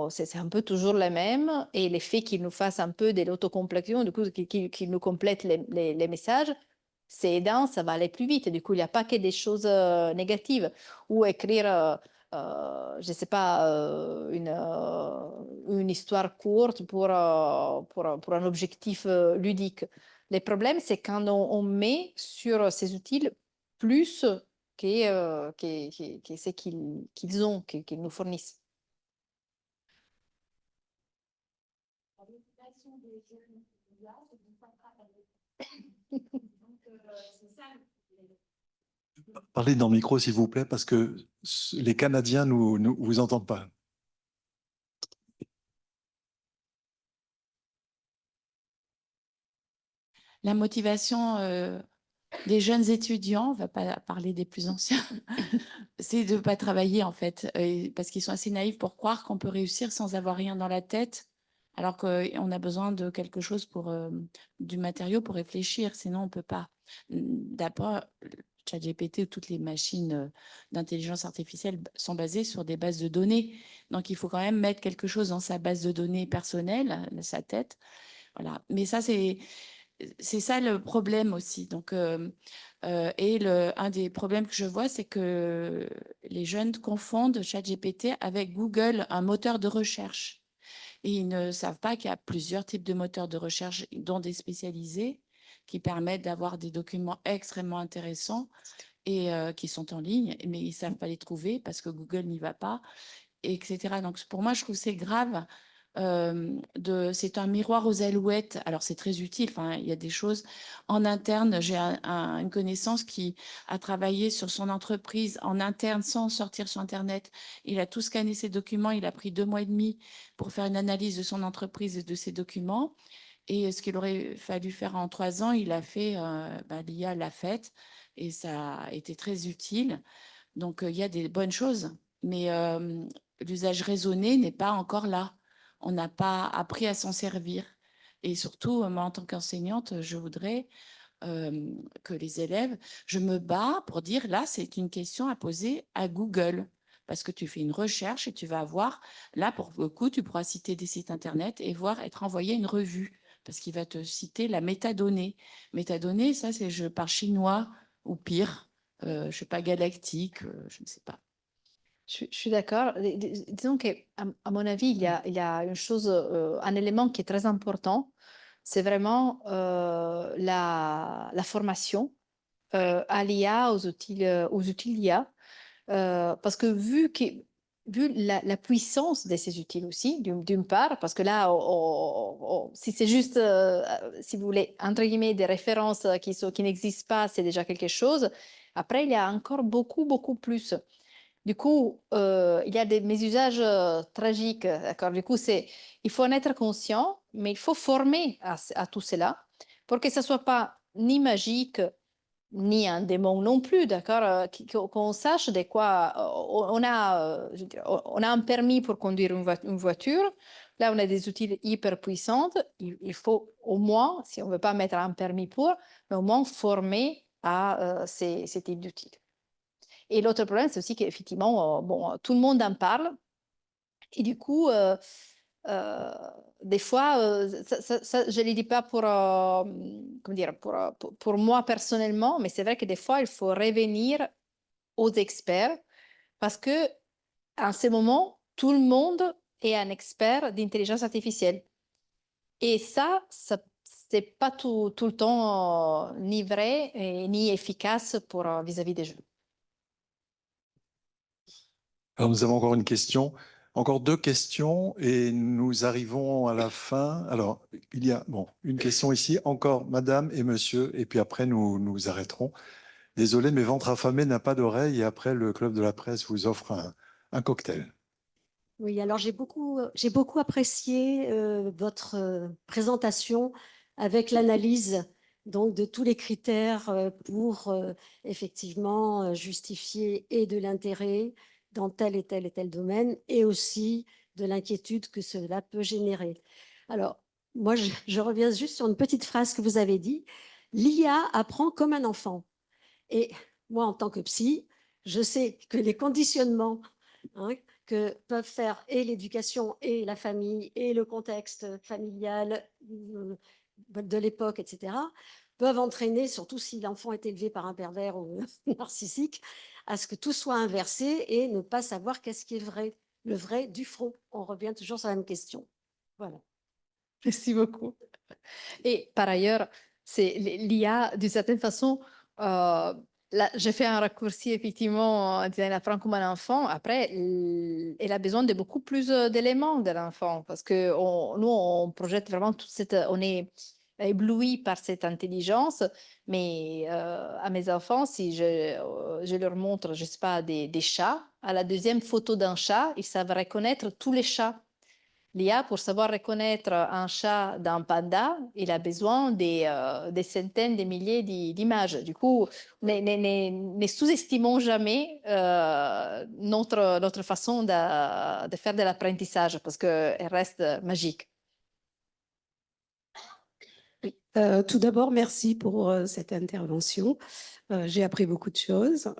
C: c'est un peu toujours les mêmes, et le fait qu'ils nous fassent un peu de l'autocomplétion, du coup, qu'ils nous complètent les messages, c'est aidant, ça va aller plus vite. Du coup, il n'y a pas que des choses négatives. Ou écrire, je ne sais pas, une histoire courte pour un objectif ludique. Le problème, c'est quand on met sur ces outils plus que ce qu'ils ont, qu'ils nous fournissent.
A: Parlez dans le micro, s'il vous plaît, parce que les Canadiens nous vous entendent pas.
H: La motivation des jeunes étudiants, on ne va pas parler des plus anciens, c'est de ne pas travailler en fait, parce qu'ils sont assez naïfs pour croire qu'on peut réussir sans avoir rien dans la tête, alors qu'on a besoin de quelque chose du matériau pour réfléchir, sinon on ne peut pas. D'abord, ChatGPT ou toutes les machines d'intelligence artificielle sont basées sur des bases de données. Donc, il faut quand même mettre quelque chose dans sa base de données personnelle, sa tête. Voilà. Mais ça, c'est ça le problème aussi. Donc, un des problèmes que je vois, c'est que les jeunes confondent ChatGPT avec Google, un moteur de recherche. Et ils ne savent pas qu'il y a plusieurs types de moteurs de recherche, dont des spécialisés, qui permettent d'avoir des documents extrêmement intéressants et qui sont en ligne, mais ils ne savent pas les trouver parce que Google n'y va pas, etc. Donc, pour moi, je trouve que c'est grave. C'est un miroir aux alouettes. Alors, c'est très utile. Enfin, il y a des choses en interne. J'ai une connaissance qui a travaillé sur son entreprise en interne sans sortir sur Internet. Il a tout scanné ses documents. Il a pris 2 mois et demi pour faire une analyse de son entreprise et de ses documents. Et ce qu'il aurait fallu faire en 3 ans, il a fait, l'IA l'a fait et ça a été très utile. Donc, il y a des bonnes choses, mais l'usage raisonné n'est pas encore là. On n'a pas appris à s'en servir. Et surtout, moi, en tant qu'enseignante, je voudrais que les élèves, je me bats pour dire, là, c'est une question à poser à Google. Parce que tu fais une recherche et tu vas avoir, là, pour le coup, tu pourras citer des sites Internet et voir être envoyé une revue. Parce qu'il va te citer la métadonnée. Métadonnée, ça, c'est je parle chinois ou pire, je ne sais pas, galactique, je ne sais pas.
C: Je suis d'accord. Disons qu'à à mon avis, il y a une chose, un élément qui est très important, c'est vraiment la formation à l'IA, aux outils d'IA. Parce que vu la puissance de ces outils aussi, d'une part, parce que là, si c'est juste, si vous voulez, entre guillemets, des références qui n'existent pas, c'est déjà quelque chose. Après, il y a encore beaucoup, beaucoup plus. Du coup, il y a des mésusages tragiques, d'accord? Du coup, il faut en être conscient, mais il faut former à tout cela pour que ça ne soit pas ni magique, ni un démon non plus, d'accord? Qu'on sache de quoi je veux dire, on a un permis pour conduire une voiture. Là, on a des outils hyper puissants. Il faut au moins, si on ne veut pas mettre un permis pour, mais au moins former à ces types d'outils. Et l'autre problème, c'est aussi qu'effectivement, bon, tout le monde en parle. Et du coup, des fois, je ne le dis pas comment dire, pour moi personnellement, mais c'est vrai que des fois, il faut revenir aux experts parce que à ce moment, tout le monde est un expert d'intelligence artificielle. Et ça c'est pas tout le temps ni vrai ni efficace vis-à-vis des jeux.
A: Alors, nous avons encore une question, encore 2 questions et nous arrivons à la fin. Alors, il y a une question ici, encore madame et monsieur, et puis après nous arrêterons. Désolé, mais Ventre affamé n'a pas d'oreille et après le Club de la Presse vous offre un cocktail.
I: Oui, alors j'ai beaucoup apprécié votre présentation avec l'analyse donc de tous les critères pour effectivement justifier et de l'intérêt dans tel et tel domaine et aussi de l'inquiétude que cela peut générer. Alors, moi, je reviens juste sur une petite phrase que vous avez dit. L'IA apprend comme un enfant. Et moi, en tant que psy, je sais que les conditionnements que peuvent faire et l'éducation et la famille et le contexte familial de l'époque, etc., peuvent entraîner, surtout si l'enfant est élevé par un pervers ou narcissique, à ce que tout soit inversé et ne pas savoir qu'est-ce qui est vrai, le vrai du faux. On revient toujours sur la même question. Voilà.
C: Merci beaucoup. Et par ailleurs, c'est l'IA, d'une certaine façon, là, j'ai fait un raccourci effectivement en disant elle apprend comme un enfant. Après, elle a besoin de beaucoup plus d'éléments de l'enfant parce que nous, on projette vraiment toute cette. On est ébloui par cette intelligence, mais à mes enfants, si je leur montre, je sais pas, des chats, à la deuxième photo d'un chat, ils savent reconnaître tous les chats. L'IA, pour savoir reconnaître un chat d'un panda, il a besoin des centaines, des milliers d'images. Du coup, ne sous-estimons jamais notre façon de faire de l'apprentissage parce qu'elle reste magique.
J: Tout d'abord, merci pour cette intervention. J'ai appris beaucoup de choses.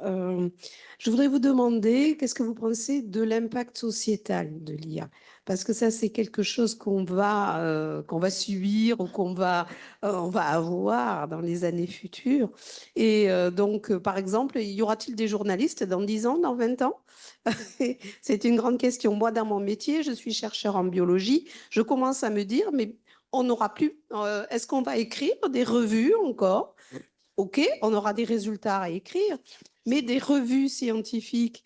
J: Je voudrais vous demander, qu'est-ce que vous pensez de l'impact sociétal de l'IA? Parce que ça, c'est quelque chose qu'on va subir ou on va avoir dans les années futures. Et donc, par exemple, y aura-t-il des journalistes dans 10 ans, dans 20 ans? C'est une grande question. Moi, dans mon métier, je suis chercheur en biologie. Je commence à me dire, mais on n'aura plus. Est-ce qu'on va écrire des revues encore? OK, on aura des résultats à écrire, mais des revues scientifiques,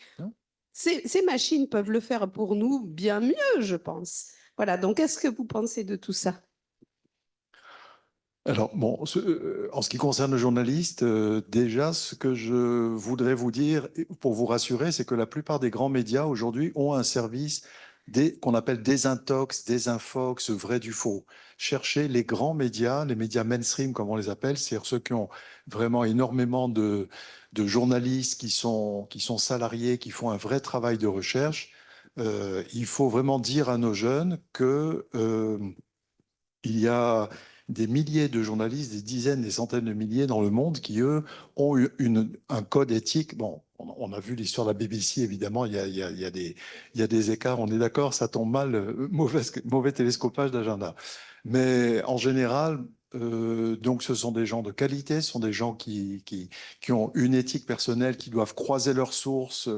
J: ces machines peuvent le faire pour nous bien mieux, je pense. Voilà, donc qu'est-ce que vous pensez de tout ça?
A: Alors, bon, en ce qui concerne le journaliste, déjà, ce que je voudrais vous dire, pour vous rassurer, c'est que la plupart des grands médias aujourd'hui ont un service qu'on appelle désintox, désinfox, vrai du faux. Cherchez les grands médias, les médias mainstream, comme on les appelle, c'est-à-dire ceux qui ont vraiment énormément de journalistes qui sont salariés, qui font un vrai travail de recherche. Il faut vraiment dire à nos jeunes que il y a des milliers de journalistes, des dizaines, des centaines de milliers dans le monde qui, eux, ont eu un code éthique. Bon, on a vu l'histoire de la BBC, évidemment, il y a des écarts, on est d'accord, ça tombe mal, mauvais télescopage d'agenda. Mais en général, donc ce sont des gens de qualité, ce sont des gens qui ont une éthique personnelle, qui doivent croiser leurs sources.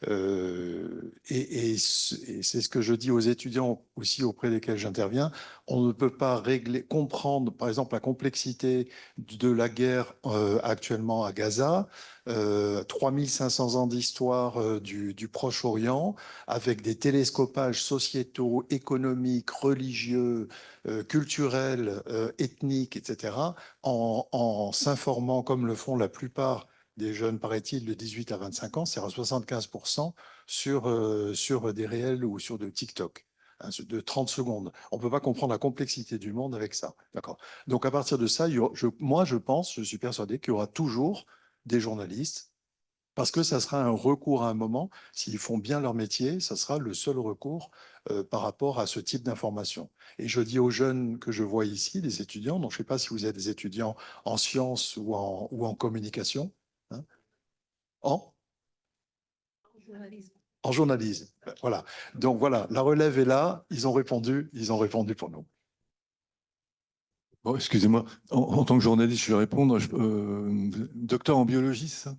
A: Et c'est ce que je dis aux étudiants aussi auprès desquels j'interviens. On ne peut pas comprendre, par exemple, la complexité de la guerre actuellement à Gaza, 3500 ans d'histoire du Proche-Orient, avec des télescopages sociétaux, économiques, religieux, culturels, ethniques, etc., en s'informant comme le font la plupart des jeunes, paraît-il, de 18 à 25 ans, c'est à 75% sur des réels ou sur de TikTok, hein, de 30 secondes. On ne peut pas comprendre la complexité du monde avec ça. D'accord. Donc à partir de ça, moi je suis persuadé qu'il y aura toujours des journalistes, parce que ça sera un recours à un moment. S'ils font bien leur métier, ça sera le seul recours par rapport à ce type d'information. Et je dis aux jeunes que je vois ici, des étudiants, donc je ne sais pas si vous êtes des étudiants en sciences ou en communication, hein, en en journalisme. Ben, voilà. Donc voilà, la relève est là. Ils ont répondu pour nous.
K: Bon, excusez-moi, en tant que journaliste, je vais répondre. Docteur en biologie, c'est ça?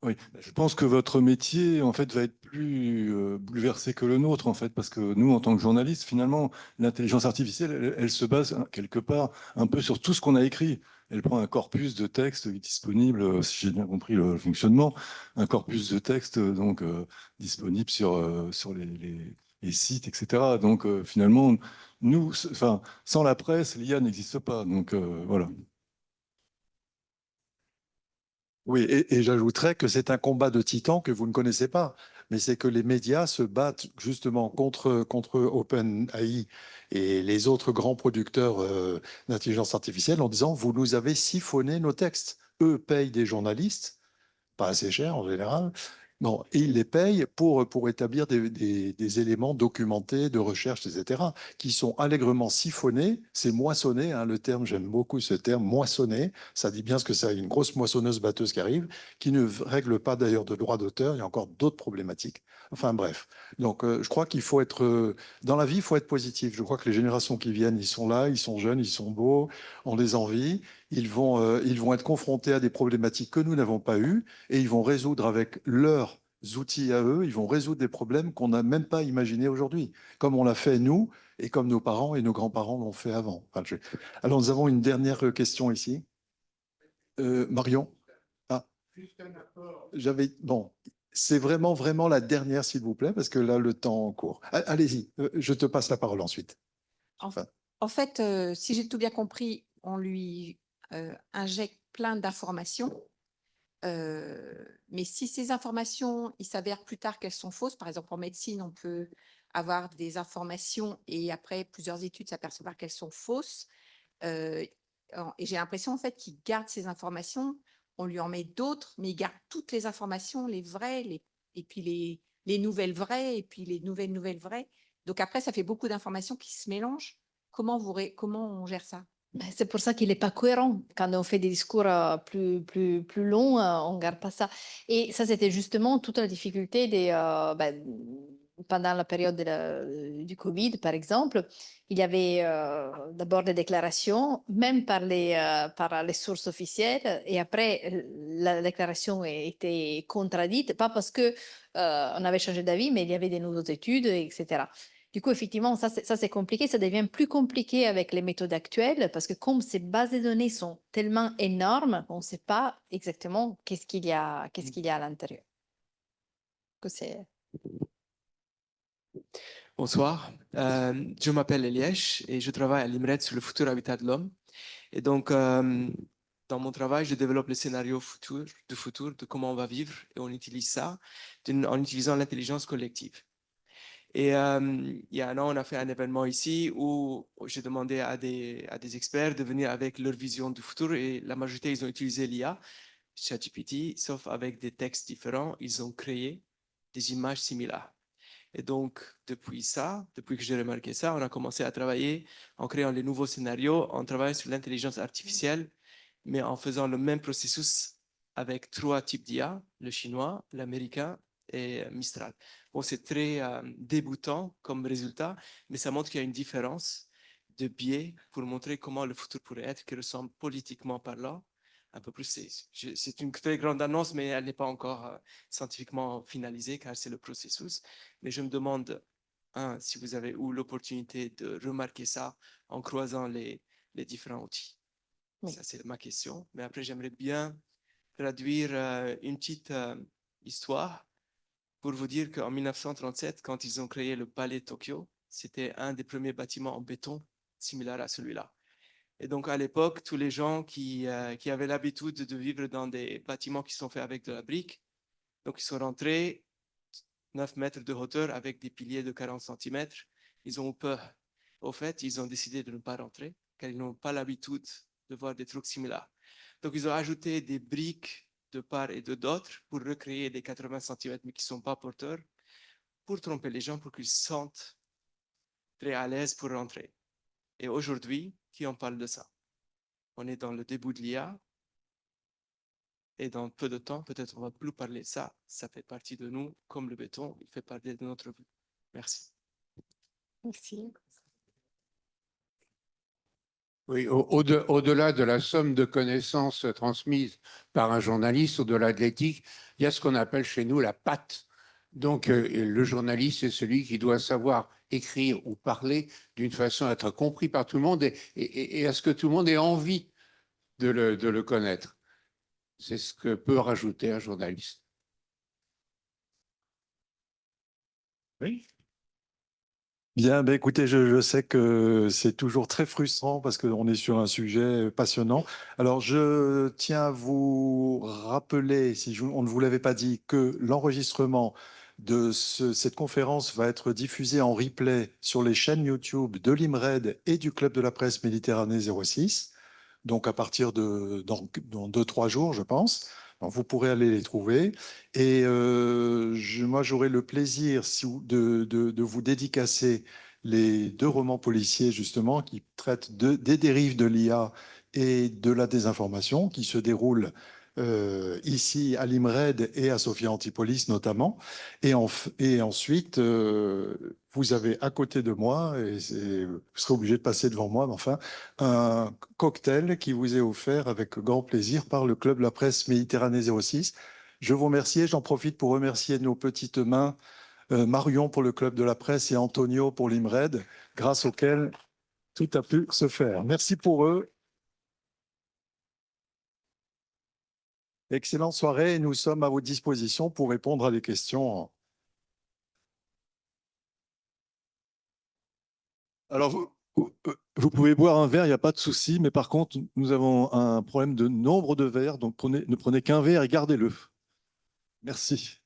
K: Oui, je pense que votre métier, en fait, va être plus bouleversé que le nôtre, en fait, parce que nous, en tant que journalistes, finalement, l'intelligence artificielle, elle se base quelque part un peu sur tout ce qu'on a écrit. Elle prend un corpus de textes disponible, si j'ai bien compris le fonctionnement, un corpus de textes donc disponible sur les sites, etc. Donc finalement, nous, enfin, sans la presse, l'IA n'existe pas. Donc voilà.
A: Oui, et j'ajouterais que c'est un combat de titans que vous ne connaissez pas, mais c'est que les médias se battent justement contre OpenAI et les autres grands producteurs d'intelligence artificielle en disant, vous nous avez siphonné nos textes. Eux payent des journalistes, pas assez cher en général. Bon, et ils les payent pour établir des éléments documentés de recherche, etc., qui sont allègrement siphonnés. C'est moissonné, hein, le terme, j'aime beaucoup ce terme, moissonné. Ça dit bien ce que c'est, une grosse moissonneuse batteuse qui arrive, qui ne règle pas d'ailleurs de droit d'auteur. Il y a encore d'autres problématiques. Enfin bref. Donc je crois qu'il faut être, dans la vie, il faut être positif. Je crois que les générations qui viennent, ils sont là, ils sont jeunes, ils sont beaux, on les envie. Ils vont être confrontés à des problématiques que nous n'avons pas eues et ils vont résoudre avec leurs outils à eux, ils vont résoudre des problèmes qu'on n'a même pas imaginés aujourd'hui, comme on l'a fait nous et comme nos parents et nos grands-parents l'ont fait avant. Alors nous avons une dernière question ici. Marion? Ah, bon, c'est vraiment la dernière, s'il vous plaît, parce que là, le temps court. Allez-y, je te passe la parole ensuite.
D: En fait, si j'ai tout bien compris, on lui injecte plein d'informations. Mais si ces informations, il s'avère plus tard qu'elles sont fausses, par exemple en médecine, on peut avoir des informations et après plusieurs études s'apercevoir qu'elles sont fausses. Et j'ai l'impression en fait qu'il garde ces informations, on lui en met d'autres, mais il garde toutes les informations, les vraies, et puis les nouvelles vraies, et puis les nouvelles vraies. Donc après, ça fait beaucoup d'informations qui se mélangent. Comment on gère ça?
C: Ben, c'est pour ça qu'il n'est pas cohérent. Quand on fait des discours plus longs, on ne garde pas ça. Et ça, c'était justement toute la difficulté pendant la période du Covid, par exemple. Il y avait d'abord des déclarations, même par les sources officielles, et après, la déclaration était contredite, pas parce qu'on avait changé d'avis, mais il y avait des nouvelles études, etc. Du coup, effectivement, ça c'est compliqué. Ça devient plus compliqué avec les méthodes actuelles parce que comme ces bases de données sont tellement énormes, on ne sait pas exactement qu'est-ce qu'il y a à l'intérieur. Que c'est...
L: Bonsoir, je m'appelle Elièche et je travaille à l'IMRED sur le futur habitat de l'homme. Et donc, dans mon travail, je développe le scénario du futur, de comment on va vivre, et on utilise ça en utilisant l'intelligence collective. Et il y a un an, on a fait un événement ici où j'ai demandé à des experts de venir avec leur vision du futur et la majorité, ils ont utilisé l'IA, ChatGPT, sauf avec des textes différents, ils ont créé des images similaires. Et donc, depuis que j'ai remarqué ça, on a commencé à travailler en créant les nouveaux scénarios, en travaillant sur l'intelligence artificielle, mais en faisant le même processus avec 3 types d'IA, le chinois, l'américain et Mistral. Bon, c'est très débutant comme résultat, mais ça montre qu'il y a une différence de biais pour montrer comment le futur pourrait être, qui ressemble politiquement parlant. Un peu plus, c'est une très grande annonce, mais elle n'est pas encore scientifiquement finalisée car c'est le processus. Mais je me demande, si vous avez eu l'opportunité de remarquer ça en croisant les différents outils.
C: Oui.
L: Ça, c'est ma question. Mais après, j'aimerais bien traduire une petite histoire pour vous dire qu'en 1937, quand ils ont créé le palais Tokyo, c'était un des premiers bâtiments en béton similaire à celui-là. Et donc, à l'époque, tous les gens qui avaient l'habitude de vivre dans des bâtiments qui sont faits avec de la brique, donc ils sont rentrés 9 mètres de hauteur avec des piliers de 40 cm. Ils ont eu peur. Au fait, ils ont décidé de ne pas rentrer car ils n'ont pas l'habitude de voir des trucs similaires. Donc, ils ont ajouté des briques de part et d'autre pour recréer des 80 cm mais qui ne sont pas porteurs, pour tromper les gens, pour qu'ils se sentent très à l'aise pour rentrer. Et aujourd'hui, qui en parle de ça? On est dans le début de l'IA et dans peu de temps, peut-être on ne va plus parler de ça. Ça fait partie de nous, comme le béton, il fait partie de notre vie. Merci.
C: Merci.
F: Oui, au-delà de la somme de connaissances transmises par un journaliste, au-delà de l'éthique, il y a ce qu'on appelle chez nous la patte. Donc, le journaliste, c'est celui qui doit savoir écrire ou parler d'une façon à être compris par tout le monde et à ce que tout le monde ait envie de le connaître. C'est ce que peut rajouter un journaliste.
A: Oui. Bien, ben écoutez, je sais que c'est toujours très frustrant parce qu'on est sur un sujet passionnant. Alors, je tiens à vous rappeler, si on ne vous l'avait pas dit, que l'enregistrement de cette conférence va être diffusé en replay sur les chaînes YouTube de l'IMRED et du Club de la Presse Méditerranée 06. Donc, à partir dans 2-3 jours, je pense. Donc, vous pourrez aller les trouver. Et moi, j'aurai le plaisir de vous dédicacer les 2 romans policiers, justement, qui traitent des dérives de l'IA et de la désinformation, qui se déroulent ici à l'IMRED et à Sophia Antipolis notamment. Et ensuite, vous avez à côté de moi, et vous serez obligé de passer devant moi, mais enfin, un cocktail qui vous est offert avec grand plaisir par le Club La Presse Méditerranée 06. Je vous remercie et j'en profite pour remercier nos petites mains, Marion pour le Club de la Presse et Antonio pour l'IMRED, grâce auxquels tout a pu se faire. Merci pour eux. Excellente soirée et nous sommes à votre disposition pour répondre à des questions.
K: Alors, vous pouvez boire un verre, il n'y a pas de souci, mais par contre, nous avons un problème de nombre de verres, donc ne prenez qu'un verre et gardez-le. Merci.